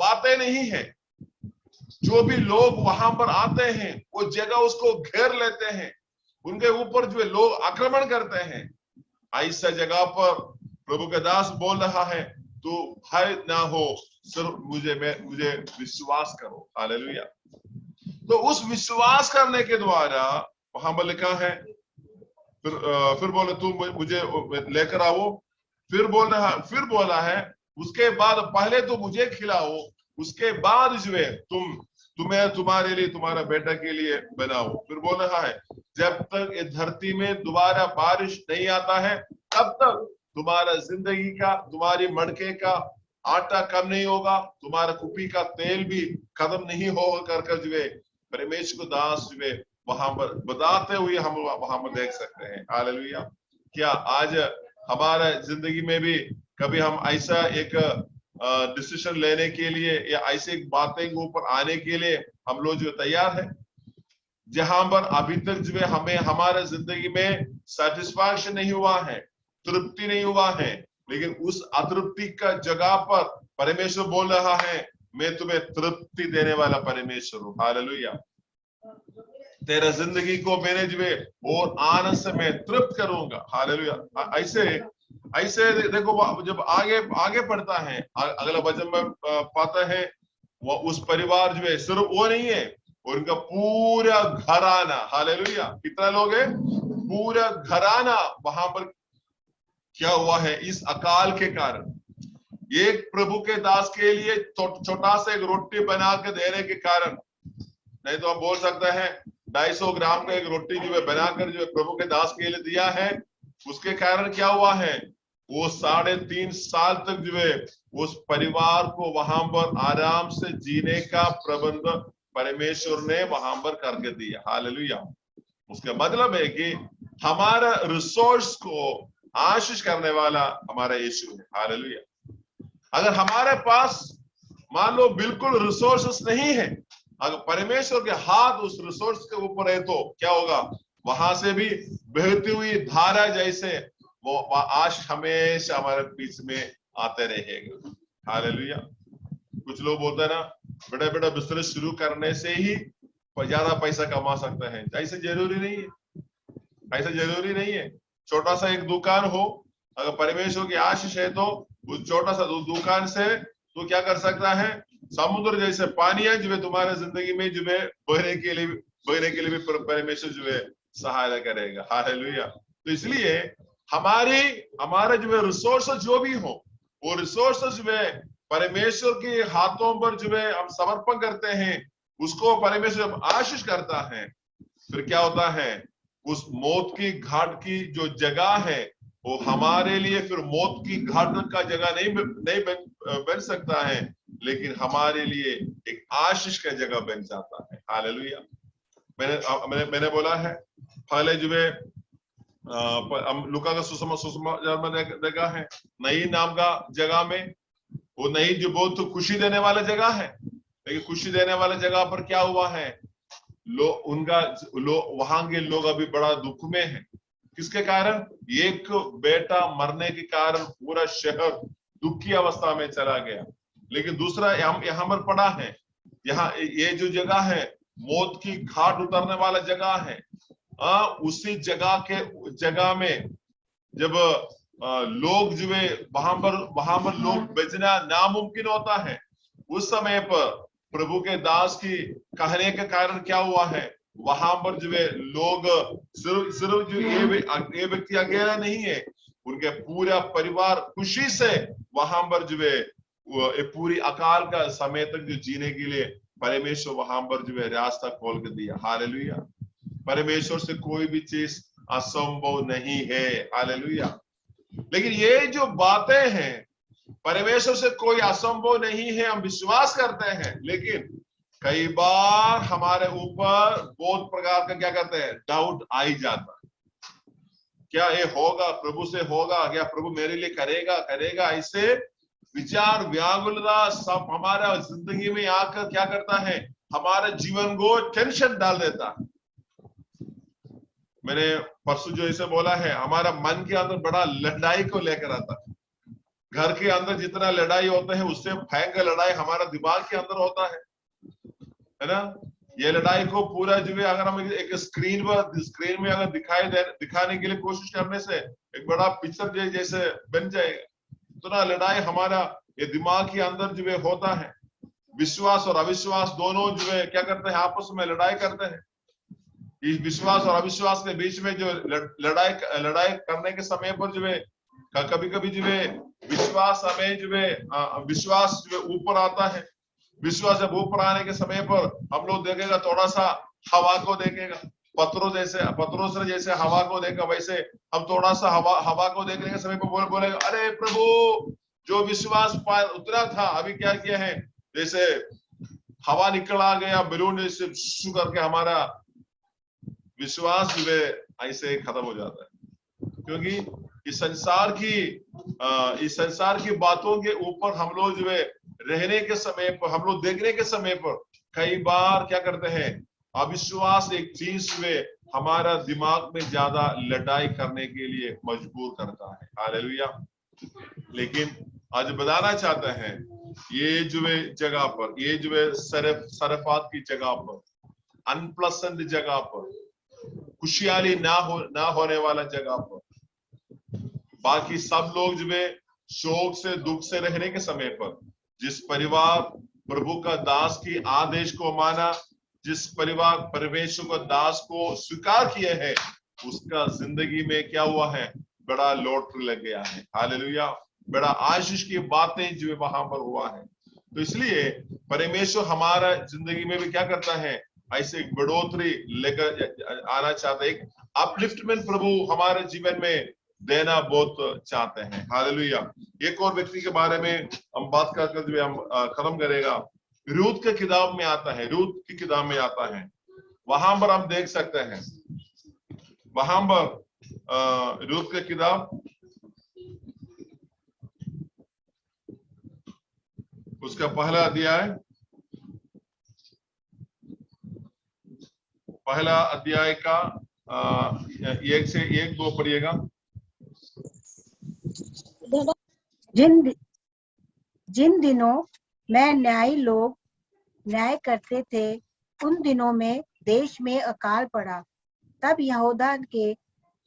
बातें नहीं है, जो भी लोग वहां पर आते हैं वो जगह उसको घेर लेते हैं, उनके ऊपर जो है लोग आक्रमण करते हैं। ऐसा जगह पर प्रभु का दास बोल रहा है, तू भय ना हो, सिर्फ मुझे विश्वास करो। हालेलुया। तो उस विश्वास करने के द्वारा वहां पर लिखा है, फिर बोले तू मुझे लेकर आओ। फिर बोला है उसके बाद पहले तो मुझे खिलाओ, उसके बाद जो है तुम्हें तुम्हारे लिए तुम्हारा बेटा के लिए बनाओ। फिर बोल रहा है जब तक ये धरती में दोबारा बारिश नहीं आता है तब तक तुम्हारा जिंदगी का, तुम्हारी मड़के का आटा कम नहीं होगा, तुम्हारा कुपी का तेल भी खत्म नहीं होगा कर जो है परमेश्वर को दास जो है वहां पर बताते हुए हम वहां पर देख सकते हैं। हालेलुया। क्या आज हमारा जिंदगी में भी कभी हम ऐसा एक डिसीजन लेने के लिए या ऐसे बातें के ऊपर आने के लिए हम लोग जो तैयार है, जहां पर अभी तक जो है हमें हमारे जिंदगी में सेटिस्फैक्शन नहीं हुआ है, तृप्ति नहीं हुआ है, लेकिन उस अतृप्ति का जगह पर परमेश्वर बोल रहा है मैं तुम्हें तृप्ति देने वाला परमेश्वर हूं। हालेलुया। तेरा जिंदगी को मैंने जो है और आनंद से मैं तृप्त करूंगा। हालेलुया। ऐसे देखो जब आगे बढ़ता है अगला वचन में पाता है वो उस परिवार जो है सिर्फ वो नहीं है, उनका पूरा घराना। हालेलुया। कितना लोग है? पूरा घराना वहां पर क्या हुआ है इस अकाल के कारण। एक प्रभु के दास के लिए छोटा सा एक रोटी बना के देने के कारण, नहीं तो हम बोल सकते हैं 250 ग्राम का एक रोटी जो है बनाकर जो है प्रभु के दास के लिए दिया है, उसके कारण क्या हुआ है वो 3.5 साल तक जो है उस परिवार को वहां पर आराम से जीने का प्रबंध परमेश्वर ने वहां पर करके दिया। हालेलुया। उसका मतलब है कि हमारा रिसोर्स को आशीष करने वाला हमारा यीशु है। हालेलुया। अगर हमारे पास मान लो बिल्कुल रिसोर्सेस नहीं है, अगर परमेश्वर के हाथ उस रिसोर्स के ऊपर है तो क्या होगा, वहां से भी बहती हुई धारा जैसे वो आशीष हमेशा हमारे बीच में आते रहेगा। हालेलुया। कुछ लोग बोलते हैं ना बड़ा बड़ा बिजनेस शुरू करने से ही ज्यादा पैसा कमा सकता है, ऐसा जरूरी नहीं है। ऐसा जरूरी नहीं है। छोटा सा एक दुकान हो, अगर परमेश्वर की आशीष है तो उस छोटा सा दुकान से तो क्या कर सकता है, समुद्र जैसे पानी है जो है तुम्हारे जिंदगी में जो है बहने के लिए भी परमेश्वर जो है सहायता करेगा। हालेलुया। तो इसलिए हमारे जो है रिसोर्सेस जो भी हो, वो रिसोर्सेस जो है परमेश्वर के हाथों पर जो है हम समर्पण करते हैं, उसको परमेश्वर आशीष करता है। फिर क्या होता है, उस मौत की घाट की जो जगह है वो हमारे लिए फिर मौत की घाट का जगह नहीं बन सकता है, लेकिन हमारे लिए एक आशीष का जगह बन जाता है। हालेलुया। मैंने बोला है पहले जो है लुका का सुसमाचार में देखा है, नई नाम का जगह में, वो नई जो बहुत खुशी देने वाला जगह है, लेकिन खुशी देने वाले जगह पर क्या हुआ है, वहां के लोग अभी बड़ा दुख में है। किसके कारण? एक बेटा मरने के कारण पूरा शहर दुख की अवस्था में चला गया। लेकिन दूसरा यहाँ पर पड़ा है, यहाँ ये जो जगह है मौत की घाट उतरने वाला जगह है। उसी जगह में जब लोग जो है वहां पर लोग बचना नामुमकिन होता है, उस समय पर प्रभु के दास की कहने के कारण क्या हुआ है, वहां पर जो है लोग सिर्फ जो ये व्यक्ति अकेला नहीं है, उनके पूरा परिवार खुशी से वहां पर जो है पूरी अकाल का समय तक जो जीने के लिए परमेश्वर वहां पर जो है रास्ता खोल कर दिया। हालेलुया। परमेश्वर से कोई भी चीज असंभव नहीं है। हालेलुया। लेकिन ये जो बातें हैं, परमेश्वर से कोई असंभव नहीं है, हम विश्वास करते हैं, लेकिन कई बार हमारे ऊपर बहुत प्रकार का क्या कहते हैं डाउट आ ही जाता है। क्या ये होगा, प्रभु से होगा क्या, प्रभु मेरे लिए करेगा करेगा, ऐसे विचार व्याकुलता सब हमारा जिंदगी में आकर क्या करता है, हमारे जीवन को टेंशन डाल देता है। मैंने परसों जो इसे बोला है, हमारा मन के अंदर बड़ा लड़ाई को लेकर आता है। घर के अंदर जितना लड़ाई होता है उससे भयंकर लड़ाई हमारा दिमाग के अंदर होता है ना। ये लड़ाई को पूरा जो है अगर हम एक स्क्रीन में अगर दिखाने के लिए कोशिश करने से एक बड़ा पिक्चर जैसे बन जाएगा, तो ना लड़ाई हमारा ये दिमाग के अंदर जो है होता है। विश्वास और अविश्वास दोनों जो है क्या करते हैं, आपस में लड़ाई करते हैं। इस विश्वास और अविश्वास के बीच में जो लड़ाई करने के समय पर जो है कभी कभी जो है विश्वास हमें जो है विश्वास जो है ऊपर आता है। विश्वास जब ऊपर आने के समय पर हम लोग देखेगा, थोड़ा सा हवा को देखेगा, पत्रों से जैसे हवा को देखा, वैसे हम थोड़ा सा हवा को देखने के समय पर बोलेगा, अरे प्रभु जो विश्वास उतरा था अभी क्या किया है, जैसे हवा निकल आ गया, बलून जैसे शू करके हमारा विश्वास जो है ऐसे खत्म हो जाता है। क्योंकि इस संसार की बातों के ऊपर हम लोग जो है रहने के समय पर, हम लोग देखने के समय पर कई बार क्या करते हैं, अविश्वास एक चीज में हमारा दिमाग में ज्यादा लड़ाई करने के लिए मजबूर करता है। हालेलुया। लेकिन आज बताना चाहता है, ये जो है जगह पर, ये जो है सरफात की जगह पर, अनप्लेसेंट जगह पर, खुशहाली ना होने वाला जगह पर, बाकी सब लोग जो है शोक से दुख से रहने के समय पर, जिस परिवार प्रभु का दास की आदेश को माना, जिस परिवार परमेश्वर का दास को स्वीकार किए हैं, उसका जिंदगी में क्या हुआ है, बड़ा लॉटरी लग गया है। हालेलुया। बड़ा आशीष की बातें जो वहां पर हुआ है। तो इसलिए परमेश्वर हमारा जिंदगी में भी क्या करता है, ऐसे एक बढ़ोतरी लेकर आना चाहता है, एक अपलिफ्टमेंट प्रभु हमारे जीवन में देना बहुत चाहते हैं। हालेलुया। एक और व्यक्ति के बारे में हम बात करते हुए हम खत्म करेगा। रूत के किताब में आता है, रूत की किताब में आता है, वहां पर हम देख सकते हैं, वहां पर रूत की किताब उसका पहला अध्याय का 1 से 1-2 पढ़िएगा। जिन दिनों में न्यायी लोग न्याय करते थे, उन दिनों में देश में अकाल पड़ा। तब यहूदा के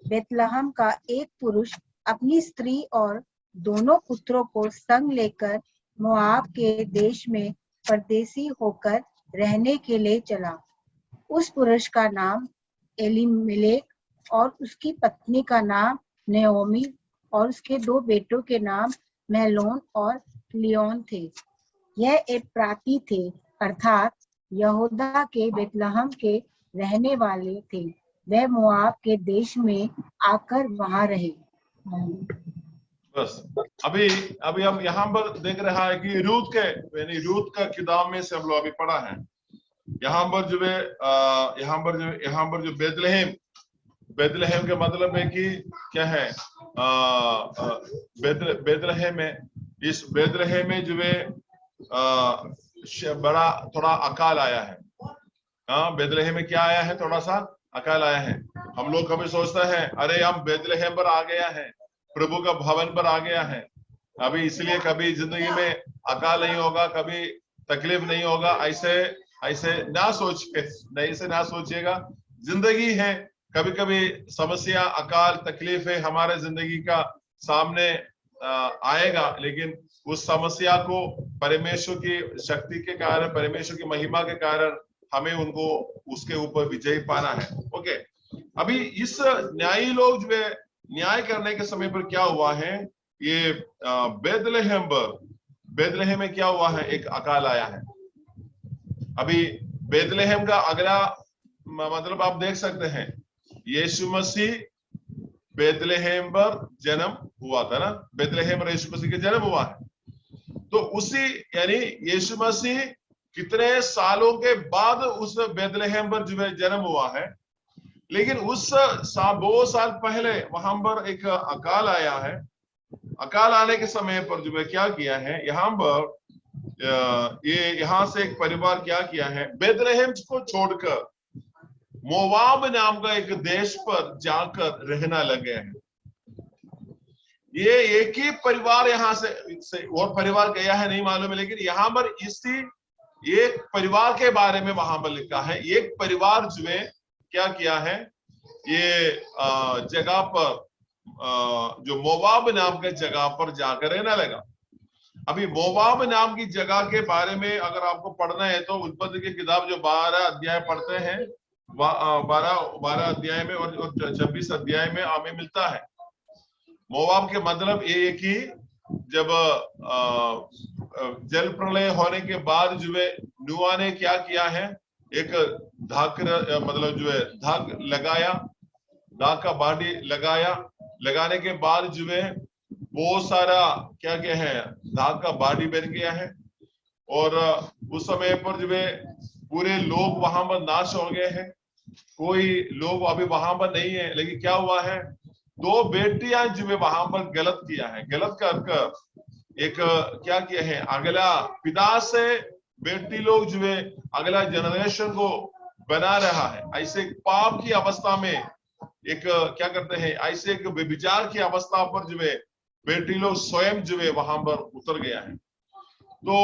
बेतलहम का एक पुरुष अपनी स्त्री और दोनों पुत्रों को संग लेकर मोआब के देश में परदेसी होकर रहने के लिए चला। उस पुरुष का नाम एलीमेलेक और उसकी पत्नी का नाम नयोमी और उसके 2 बेटों के नाम महलोन और लियोन थे। यह एप्राती थे, अर्थात यहूदा के बेतलहम के रहने वाले थे। वह मोआब के देश में आकर वहां रहे। बस अभी हम यहाँ पर देख रहा है कि रूत का किताब में से हम लोग अभी पढ़ा है। यहाँ पर जो बेतलहम का मतलब है कि क्या है, बेतलहम में, इस बेतलहम में जो है बड़ा थोड़ा अकाल आया है। बेतलहम में क्या आया है, थोड़ा सा अकाल आया है। हम लोग कभी सोचते हैं, अरे हम बेतलहम पर आ गया है, प्रभु का भवन पर आ गया है, अभी इसलिए कभी जिंदगी में अकाल नहीं होगा, कभी तकलीफ नहीं होगा। ऐसे ना सोचिएगा। जिंदगी है, कभी कभी समस्या, अकाल, तकलीफ है हमारे जिंदगी का सामने आएगा, लेकिन उस समस्या को परमेश्वर की शक्ति के कारण, परमेश्वर की महिमा के कारण हमें उनको उसके ऊपर विजय पाना है। ओके, अभी इस न्यायी लोग जो है न्याय करने के समय पर क्या हुआ है, ये बेतलहम में क्या हुआ है, एक अकाल आया है। अभी बेतलहम का अगला मतलब आप देख सकते हैं, यीशु मसीह बेतलहम पर जन्म हुआ था ना, बेतलहम पर यीशु मसीह का जन्म हुआ है। तो उसी यानी यीशु मसीह कितने सालों के बाद उस बेतलहम पर जो है जन्म हुआ है, लेकिन उस साल 2 साल पहले वहां पर एक अकाल आया है। अकाल आने के समय पर जो है क्या किया है, यहाँ पर ये यहाँ से एक परिवार क्या किया है, बेथलेहम को छोड़कर मोवाब नाम का एक देश पर जाकर रहना लगे हैं। ये एक ही परिवार यहाँ से और परिवार गया है नहीं मालूम है, लेकिन यहाँ पर इसी एक परिवार के बारे में वहां पर लिखा है। एक परिवार जो है क्या किया है, ये जगह पर जो मोवाब नाम के जगह पर जाकर रहने लगा। अभी मोवाब नाम की जगह के बारे में अगर आपको पढ़ना है तो उत्पत्ति की किताब जो 12 अध्याय पढ़ते हैं, 12 अध्याय में और 26 अध्याय में हमें मिलता है। मोवाब के मतलब एक ही, जब जल प्रलय होने के बाद जो है नूह ने क्या किया है, एक धाक मतलब जो है धाक लगाया, धाक का बाड़ी लगाया, लगाने के बाद जो है बहुत सारा क्या क्या है धाक का बाड़ी बन गया है। और उस समय पर जो है पूरे लोग वहां पर नाश हो गए हैं, कोई लोग अभी वहां पर नहीं है। लेकिन क्या हुआ है, 2 बेटियां जो है वहां पर गलत किया है, गलत कर एक क्या किया है, अगला पिता से बेटी लोग जो है अगला जनरेशन को बना रहा है। ऐसे पाप की अवस्था में एक क्या करते हैं, ऐसे एक विचार की अवस्था पर जो है बेटी लोग स्वयं जो है वहां पर उतर गया है। तो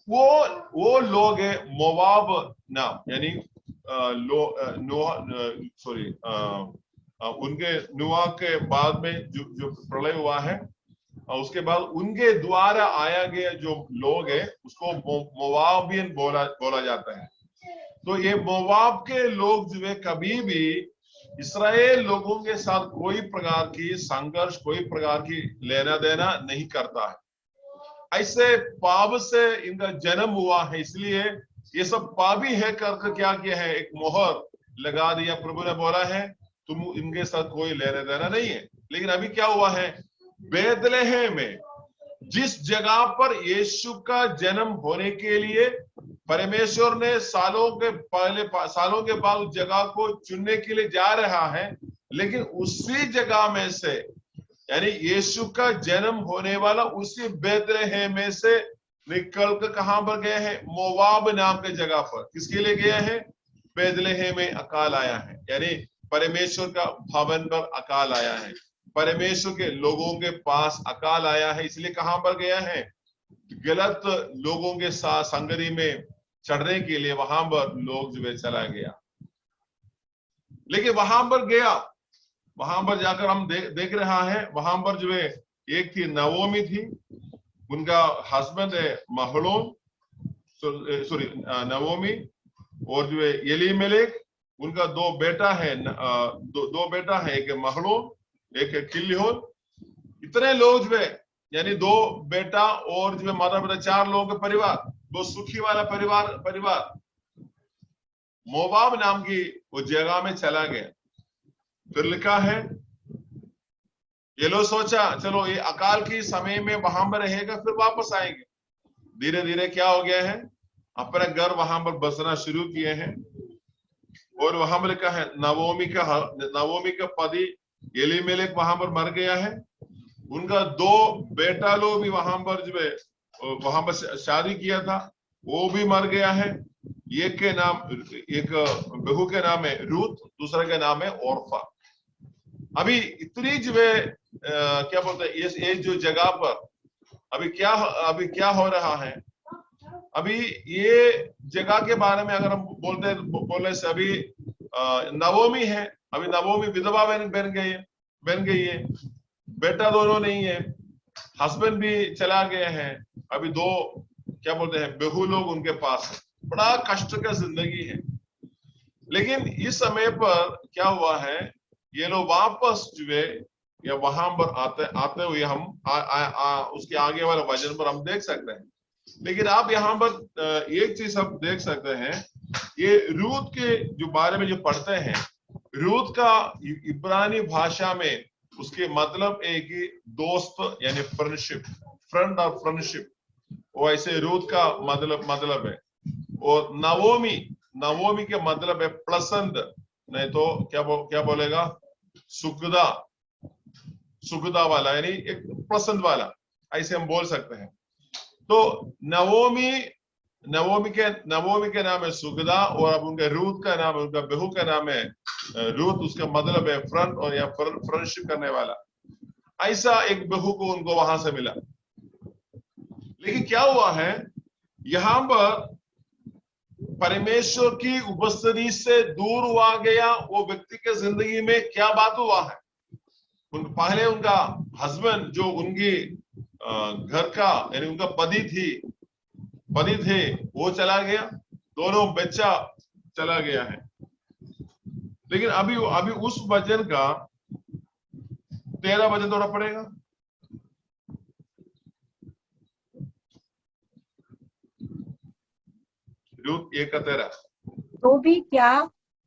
वो लोग है मोवाब नाम, यानी उनके नूह के बाद में जो प्रलय हुआ है, उसके बाद उनके द्वारा आया गया जो लोग है उसको मोवाबियन बोला जाता है। तो ये मोवाब के लोग जो है कभी भी इस्राएल लोगों के साथ कोई प्रकार की संघर्ष, कोई प्रकार की लेना देना नहीं करता है। ऐसे पाप से इनका जन्म हुआ है, इसलिए ये सब पापी है करके क्या किया है, एक मोहर लगा दिया। प्रभु ने बोला है तुम इनके साथ कोई लेना देना नहीं है। लेकिन अभी क्या हुआ है, बेथलेहम में जिस जगह पर यीशु का जन्म होने के लिए परमेश्वर ने सालों के बाद उस जगह को चुनने के लिए जा रहा है, लेकिन उसी जगह में से, यानी यीशु का जन्म होने वाला उसी बेथलेहम में से निकल कर कहां पर गए हैं, मोवाब नाम के जगह पर। किसके लिए गया है, बेथलेहम में अकाल आया है, यानी परमेश्वर का भवन पर अकाल आया है, परमेश्वर के लोगों के पास अकाल आया है। इसलिए कहां पर गया है, गलत लोगों के साथ संगति में चढ़ने के लिए वहां पर लोग जो है चला गया। लेकिन वहां पर गया, वहां पर जाकर हम देख रहा है, वहां पर जो है एक थी नवोमी थी, उनका हस्बैंड है महलोन, सॉरी नवोमी, और जो है एलीमेलेक, उनका 2 बेटा है, दो बेटा है, एक महलोन एक किल्लिहोन। इतने लोग जो है यानी 2 बेटा और जो है माता पिता 4 लोगों का परिवार, 2 सुखी वाला परिवार मोवाब नाम की वो जगह में चला गया। फिर लिखा है ये लोग सोचा चलो ये अकाल की समय में वहां पर रहेगा फिर वापस आएंगे। धीरे धीरे क्या हो गया है, अपने घर वहां पर बसना शुरू किए हैं। और वहां पर लिखा है नवोमी का पति एलीमेलेक वहां पर मर गया है। उनका 2 बेटा लोग भी वहां पर जो है वहां पर शादी किया था, वो भी मर गया है। एक के नाम, एक बहू के नाम है रूत, दूसरे का नाम है ओरफा। अभी इतनी जो है क्या बोलते हैं, ये जो जगह पर अभी क्या हो रहा है, अभी ये जगह के बारे में अगर हम बोलने से अभी नवोमी है, अभी नवोमी विधवा बन गई है, बेटा दोनों नहीं है, हस्बैंड भी चला गए हैं, अभी 2 क्या बोलते हैं बहू लोग उनके पास है। बड़ा कष्ट का जिंदगी है। लेकिन इस समय पर क्या हुआ है, ये लोग वापस जो है या वहां पर आते हुए हम उसके आगे वाले वचन पर हम देख सकते हैं। लेकिन आप यहाँ पर एक चीज हम देख सकते हैं, ये रूत के जो बारे में जो पढ़ते हैं, रूत का इब्रानी भाषा में उसके मतलब एक ही दोस्त यानी फ्रेंडशिप, फ्रेंड और फ्रेंडशिप, वो ऐसे रूत का मतलब है। और नवोमी के मतलब है प्लेजेंट, नहीं तो क्या बोलेगा, सुखदा, सुखदा वाला, यानी एक प्रसन्न वाला, ऐसे हम बोल सकते हैं। तो नवोमी के नाम है सुखदा, और अब उनके रूथ का नाम है, उनका बहू का नाम है रूथ। उसका मतलब है फ्रंट, और या फ्रेंडशिप करने वाला। ऐसा एक बहू को उनको वहां से मिला। लेकिन क्या हुआ है, यहां पर परमेश्वर की उपस्थिति से दूर हुआ गया वो व्यक्ति के जिंदगी में क्या बात हुआ है। पहले उनका हस्बैंड जो उनकी घर का, यानी उनका पति थे, वो चला गया, दोनों बच्चा चला गया है। लेकिन अभी उस वचन का 13 वचन थोड़ा पड़ेगा। रूथ 1:13। तो भी क्या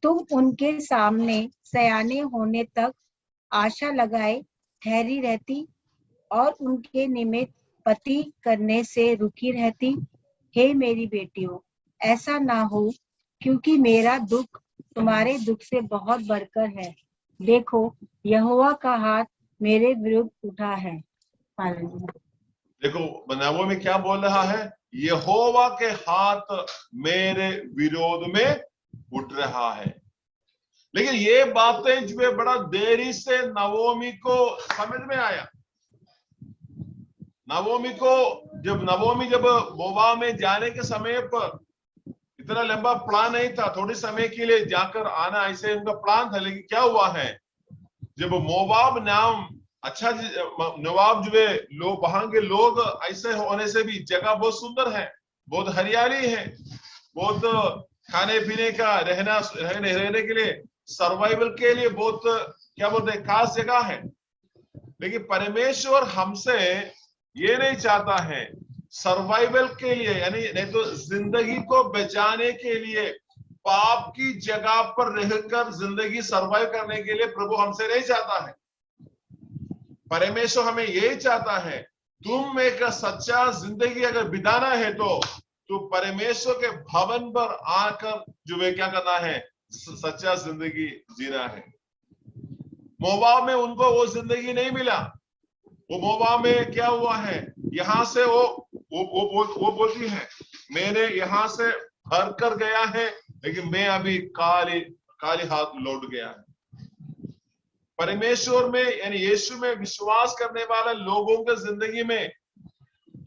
तुम उनके सामने सयाने होने तक आशा लगाए ठहरी रहती और उनके निमित्त पति करने से रुकी रहती? हे मेरी बेटियों, ऐसा ना हो, क्योंकि मेरा दुख तुम्हारे दुख से बहुत बढ़कर है। देखो, यहोवा का हाथ मेरे विरुद्ध उठा है। देखो नवों में क्या बोल रहा है, यहोवा के हाथ मेरे विरोध में उठ रहा है। लेकिन ये बातें जो है बड़ा देरी से नवोमी को समझ में आया। नवोमी जब मोवाब में जाने के समय पर इतना लंबा प्लान नहीं था, थोड़ी समय के लिए जाकर आना, ऐसे उनका प्लान था। लेकिन क्या हुआ है, जब मोवाब नाम अच्छा, नवाब जो है लोग, वहां के लोग ऐसे होने से भी जगह बहुत सुंदर है, बहुत हरियाली है, बहुत खाने पीने का, रहने के लिए, सर्वाइवल के लिए बहुत क्या बोलते हैं, खास जगह है। लेकिन परमेश्वर हमसे ये नहीं चाहता है सर्वाइवल के लिए, यानी नहीं तो जिंदगी को बचाने के लिए पाप की जगह पर रहकर जिंदगी सर्वाइव करने के लिए प्रभु हमसे नहीं चाहता है। परमेश्वर हमें यही चाहता है, तुम एक सच्चा जिंदगी अगर बिताना है तो परमेश्वर के भवन पर आकर जो है क्या करना है, सच्चा जिंदगी जीना है। मोवाब में उनको वो जिंदगी नहीं मिला। वो मोवाब में क्या हुआ है, यहां से वो बोलती है, मैंने यहां से भर कर गया है, लेकिन मैं अभी काली हाथ लौट गया है। परमेश्वर में यानी यीशु में विश्वास करने वाले लोगों के जिंदगी में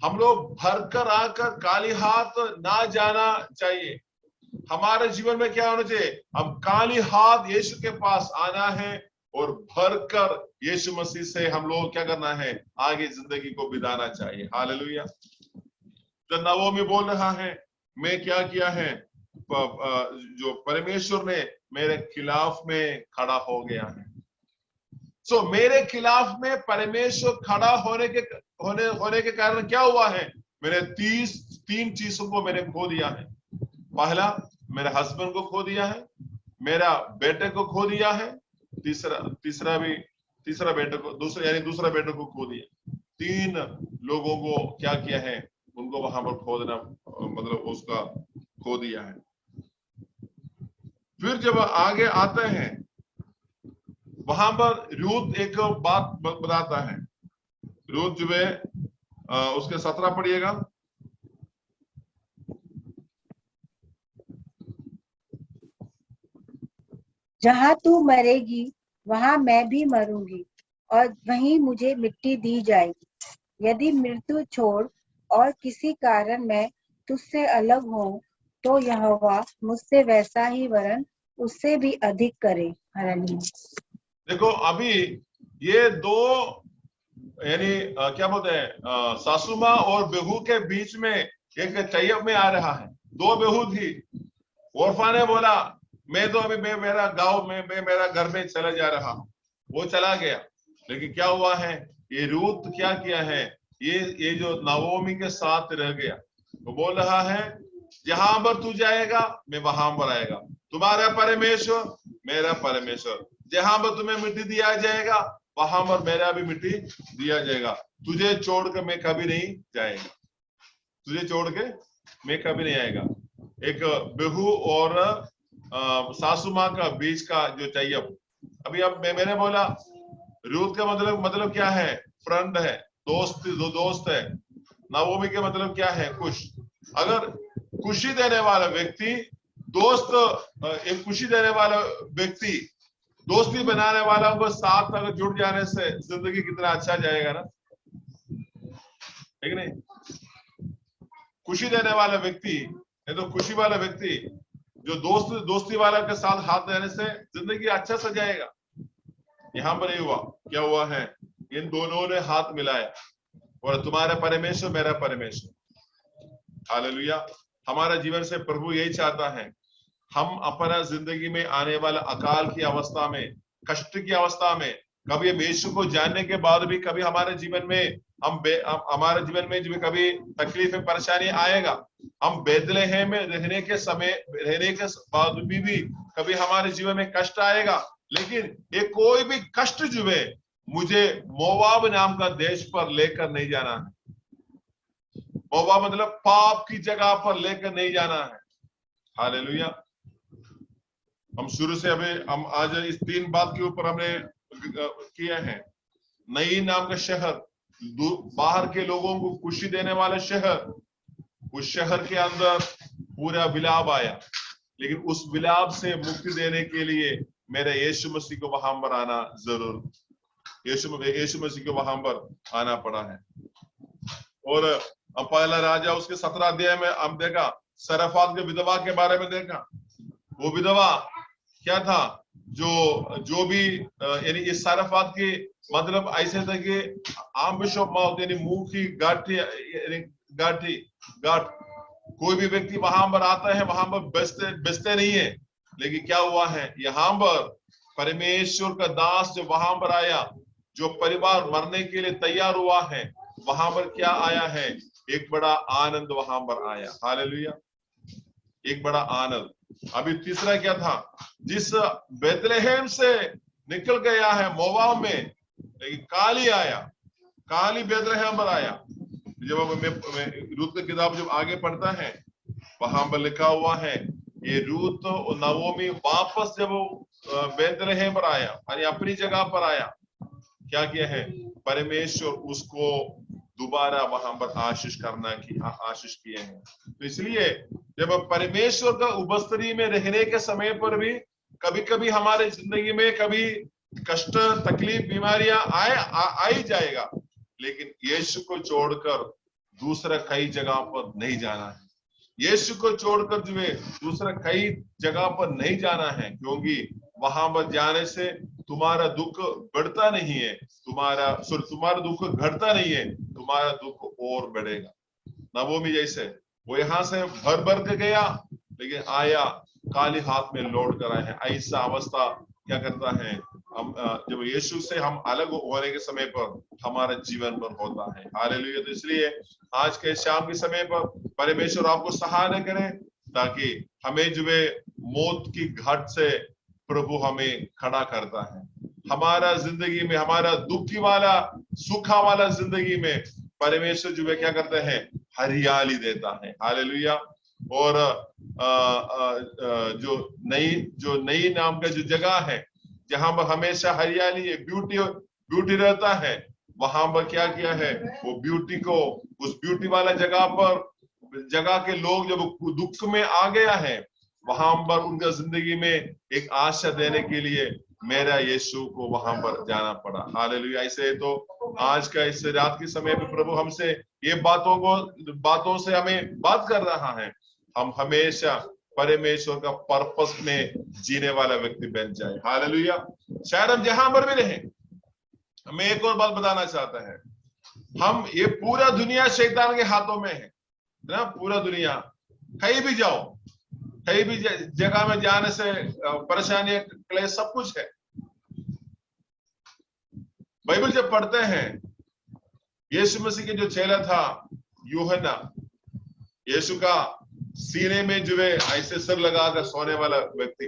हम लोग भरकर आकर काली हाथ ना जाना चाहिए। हमारे जीवन में क्या होना चाहिए, हम काली हाथ यीशु के पास आना है और भरकर यीशु मसीह से हम लोग क्या करना है, आगे जिंदगी को बिताना चाहिए। हालेलुया। तो नवोमी बोल रहा है, मैं क्या किया है, जो परमेश्वर ने मेरे खिलाफ में खड़ा हो गया है। सो मेरे खिलाफ में परमेश्वर खड़ा होने के कारण क्या हुआ है, मैंने 3 चीजों को मैंने खो दिया है। पहला, मेरे हस्बैंड को खो दिया है, मेरा बेटे को खो दिया है, दूसरा बेटे को खो दिया। 3 लोगों को क्या किया है, उनको वहां पर खोदना, मतलब उसका खो दिया है। फिर जब आगे आते हैं, वहां पर रूथ एक बात बताता है। रूथ जो है उसके 17 पढ़िएगा। जहाँ तू मरेगी वहां मैं भी मरूंगी, और वहीं मुझे मिट्टी दी जाएगी। यदि मृत्यु छोड़ और किसी कारण मैं तुझसे अलग हूँ, तो यहोवा मुझसे वैसा ही वरन उससे भी अधिक करे। हालेलुया। देखो अभी ये 2 यानी क्या बोलते हैं, सासू माँ और बहू के बीच में एक टैयअप में आ रहा है। 2 बहू थी। ओरफा ने बोला, मैं तो अभी मेरा गांव में, मैं मेरा घर में चला जा रहा हूं। वो चला गया। लेकिन क्या हुआ है, ये रूथ क्या किया है, ये जो नवोमी के साथ रह गया। वो बोल रहा है, जहां पर तू जाएगा मैं वहां पर आएगा, तुम्हारा परमेश्वर मेरा परमेश्वर। जहां पर तुम्हें मिट्टी दिया जाएगा वहां पर मेरा भी मिट्टी दिया जाएगा। तुझे छोड़ के मैं कभी नहीं जाएगा, तुझे छोड़ के मैं कभी नहीं आएगा। एक बहू और सासू माँ का बीच का जो चाहिए। अभी अब मैंने बोला रूथ का मतलब क्या है? फ्रेंड है, दोस्त है। नाओमी के मतलब क्या है? खुश। अगर खुशी देने वाला व्यक्ति दोस्त, एक खुशी देने वाला व्यक्ति दोस्ती बनाने वाला को साथ अगर जुड़ जाने से जिंदगी कितना अच्छा जाएगा ना, ठीक नहीं? खुशी देने वाला व्यक्ति, नहीं तो खुशी वाला व्यक्ति जो दोस्ती वाला के साथ हाथ देने से जिंदगी अच्छा से जाएगा। यहां पर ये हुआ, क्या हुआ है? इन दोनों ने हाथ मिलाया और तुम्हारा परमेश्वर मेरा परमेश्वर। हालेलुया। हमारा जीवन से प्रभु यही चाहता है, हम अपना जिंदगी में आने वाला अकाल की अवस्था में, कष्ट की अवस्था में, कभी हम यीशु को जानने के बाद भी कभी हमारे जीवन में हमारे जीवन में जो कभी तकलीफ परेशानी आएगा, हम बेथलेहम में रहने के बाद भी कभी हमारे जीवन में कष्ट आएगा, लेकिन ये कोई भी कष्ट जो है मुझे मोवाब नाम का देश पर लेकर नहीं जाना है। मोवाब मतलब पाप की जगह पर लेकर नहीं जाना है। हालेलुया। हम शुरू से अभी हम आज इस 3 बात के ऊपर हमने किया है। नई नाम का शहर, बाहर के लोगों को खुशी देने वाला शहर, उस शहर के अंदर पूरा विलाप आया, लेकिन उस विलाप से मुक्ति देने के लिए मेरे यीशु मसीह को वहां पर आना जरूर, यीशु मसीह को वहां पर आना पड़ा है। और हम पहला राजा उसके 17 अध्याय में हम देखा, सरफात के विधवा के बारे में देखा। वो विधवा क्या था? जो भी यानी इस सरफात की मतलब ऐसे था कि आम बिशप मौत यानी मुंह की गाठ कोई भी व्यक्ति वहां पर आता है, वहां पर बचते नहीं है। लेकिन क्या हुआ है? यहाँ पर परमेश्वर का दास जो वहां पर आया, जो परिवार मरने के लिए तैयार हुआ है, वहां पर क्या आया है? एक बड़ा आनंद वहां पर आया। हालेलुया। एक बड़ा आनंद। अभी तीसरा क्या था? जिस बेथलेहम से निकल गया है मोवाब में, लेकिन काली आया, काली बेथलेहम पर आया। जब रूत की किताब जब आगे पढ़ता है, वहां पर लिखा हुआ है ये रूत और नाओमी वापस जब बेथलेहम पर आया, यानी अपनी जगह पर आया, क्या किया है? परमेश्वर उसको दोबारा वहां पर आशीष किए हैं। तो इसलिए जब परमेश्वर का उपस्थिति में रहने के समय पर भी कभी कभी हमारे जिंदगी में कभी कष्ट, तकलीफ, बीमारियां आ ही जाएगा, लेकिन यीशु को छोड़कर दूसरा कई जगह पर नहीं जाना है। यीशु को छोड़कर जो है दूसरा कई जगह पर नहीं जाना है, क्योंकि वहां पर जाने से तुम्हारा दुख बढ़ता नहीं है, तुम्हारा दुख घटता नहीं है, तुम्हारा दुख और बढ़ेगा। नवोमी जैसे वो यहाँ से भर के गया, लेकिन आया खाली हाथ में लौट कर आए हैं। ऐसा अवस्था क्या करता है? हम जब यीशु से हम अलग होने के समय पर हमारे जीवन पर होता है। हालेलुया। तो इसलिए आज के शाम के समय पर परमेश्वर आपको सहायता करे, ताकि हमें जो है मौत की घाट से प्रभु हमें खड़ा करता है। हमारा जिंदगी में, हमारा दुखी वाला सुखा वाला जिंदगी में परमेश्वर जो है क्या करते हैं? हरियाली देता है। हालेलुया। और जो नई नाम का जो जगह है, जहां पर हमेशा हरियाली है, ब्यूटी रहता है, वहां पर क्या किया है? वो ब्यूटी को, उस ब्यूटी वाला जगह के लोग जब दुख में आ गया है, वहां पर उनका जिंदगी में एक आशा देने के लिए मेरा यीशु को वहां पर जाना पड़ा। हालेलुया। ऐसे तो आज का इस रात के समय पे प्रभु हमसे ये बातों से हमें बात कर रहा है, हम हमेशा परमेश्वर का पर्पस में जीने वाला व्यक्ति बन जाए। हालेलुया। शायद हम जहां पर भी रहें, हमें एक और बात बताना चाहता है, हम ये पूरा दुनिया शैतान के हाथों में है ना। पूरा दुनिया, कहीं भी जाओ, कहीं भी जगह में जाने से परेशानी, क्लेश, सब कुछ है। बाइबल जब पढ़ते हैं, यीशु मसीह के जो चेला था यूहन्ना, यीशु का सीने में जो है ऐसे सर लगाकर सोने वाला व्यक्ति,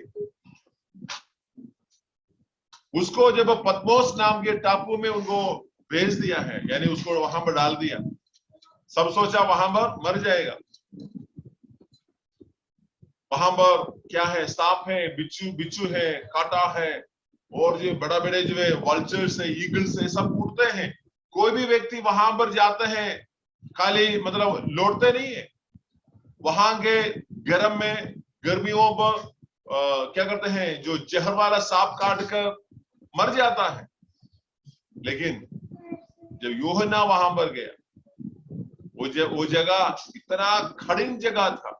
उसको जब पतमोस नाम के टापू में उनको भेज दिया है, यानी उसको वहां पर डाल दिया, सब सोचा वहां पर मर जाएगा, वहां पर क्या है, सांप है, बिच्छू है, कांटा है, और जो बड़ा बड़े जो है वल्चर्स है, ईगल्स है, सब उड़ते हैं। कोई भी व्यक्ति वहां पर जाते हैं खाली मतलब लौटते नहीं है। वहां के गर्मियों पर क्या करते हैं, जो जहर वाला सांप काट कर मर जाता है। लेकिन जब यूहन्ना वहां पर गया, वो जगह इतना कठिन जगह था।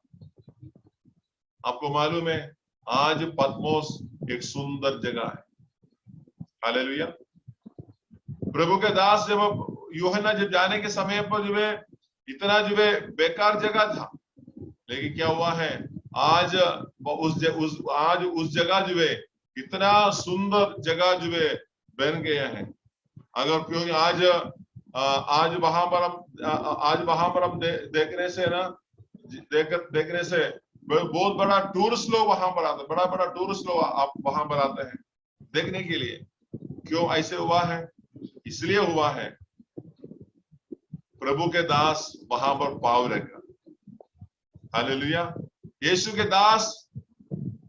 आपको मालूम है आज पद्मोस एक सुंदर जगह है। हालेलुया। प्रभु के दास जब यूहन्ना जब जाने के समय पर जो है इतना जो है बेकार जगह था, लेकिन क्या हुआ है आज उस जगह जो है इतना सुंदर जगह जो है बन गया है। अगर क्योंकि आज वहां पर हम देखने से ना देखने से बहुत बड़ा टूरिस्ट लोग वहां पर आते, बड़ा टूरिस्ट लोग आप वहां पर आते हैं देखने के लिए। क्यों ऐसे हुआ है? इसलिए हुआ है प्रभु के दास वहां पर पाव रखा। हालेलुया। यीशु के दास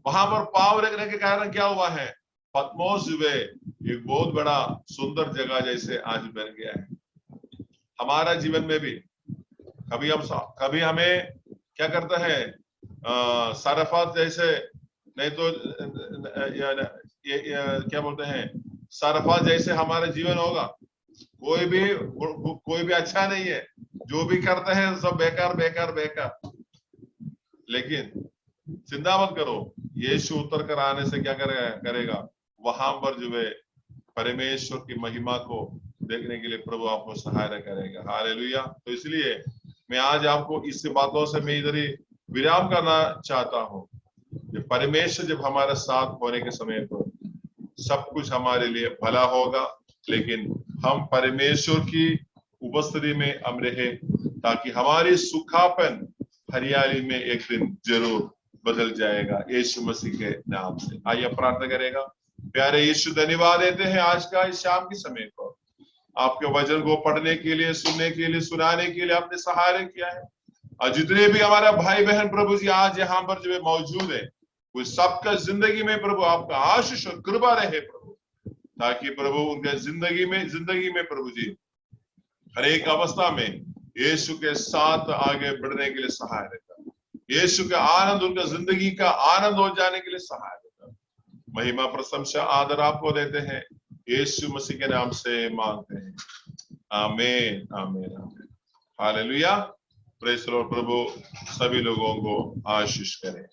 वहां पर पाव रखने के कारण क्या हुआ है, पद्मोस जो है एक बहुत बड़ा सुंदर जगह जैसे आज बन गया है। हमारा जीवन में भी कभी हमें क्या करता है, सारफात जैसे, नहीं तो क्या बोलते हैं, सारफात जैसे हमारा जीवन होगा। कोई भी अच्छा नहीं है, जो भी करते हैं सब बेकार बेकार बेकार। लेकिन चिंता मत करो, यीशु उतर कर आने से क्या करेगा, वहां पर जो है परमेश्वर की महिमा को देखने के लिए प्रभु आपको सहायता करेगा। हालेलुया। तो इसलिए मैं आज आपको इस बातों से मैं इधर ही विराम करना चाहता हूँ। परमेश्वर जब हमारे साथ होने के समय पर सब कुछ हमारे लिए भला होगा, लेकिन हम परमेश्वर की उपस्थिति में हम रहे, ताकि हमारी सुखापन हरियाली में एक दिन जरूर बदल जाएगा, यीशु मसीह के नाम से। आइए प्रार्थना करेगा। प्यारे यीशु, धन्यवाद देते हैं आज का इस शाम के समय को आपके वचन को पढ़ने के लिए, सुनने के लिए, सुनाने के लिए आपने सहायता किया है। और जितने भी हमारा भाई बहन प्रभु जी आज यहाँ पर जो मौजूद है, वो सबका जिंदगी में प्रभु आपका आशीष और कृपा रहे प्रभु, ताकि प्रभु उनके जिंदगी में प्रभु जी हर एक अवस्था में यीशु के साथ आगे बढ़ने के लिए सहायता कर, यीशु का आनंद उनका जिंदगी का आनंद हो जाने के लिए सहायता कर। महिमा प्रशंसा आदर आपको देते हैं, यीशु मसीह के नाम से मांगते हैं। Amen amen amen. Hallelujah. Praise the Lord. प्रभु सभी लोगों को आशीष करे।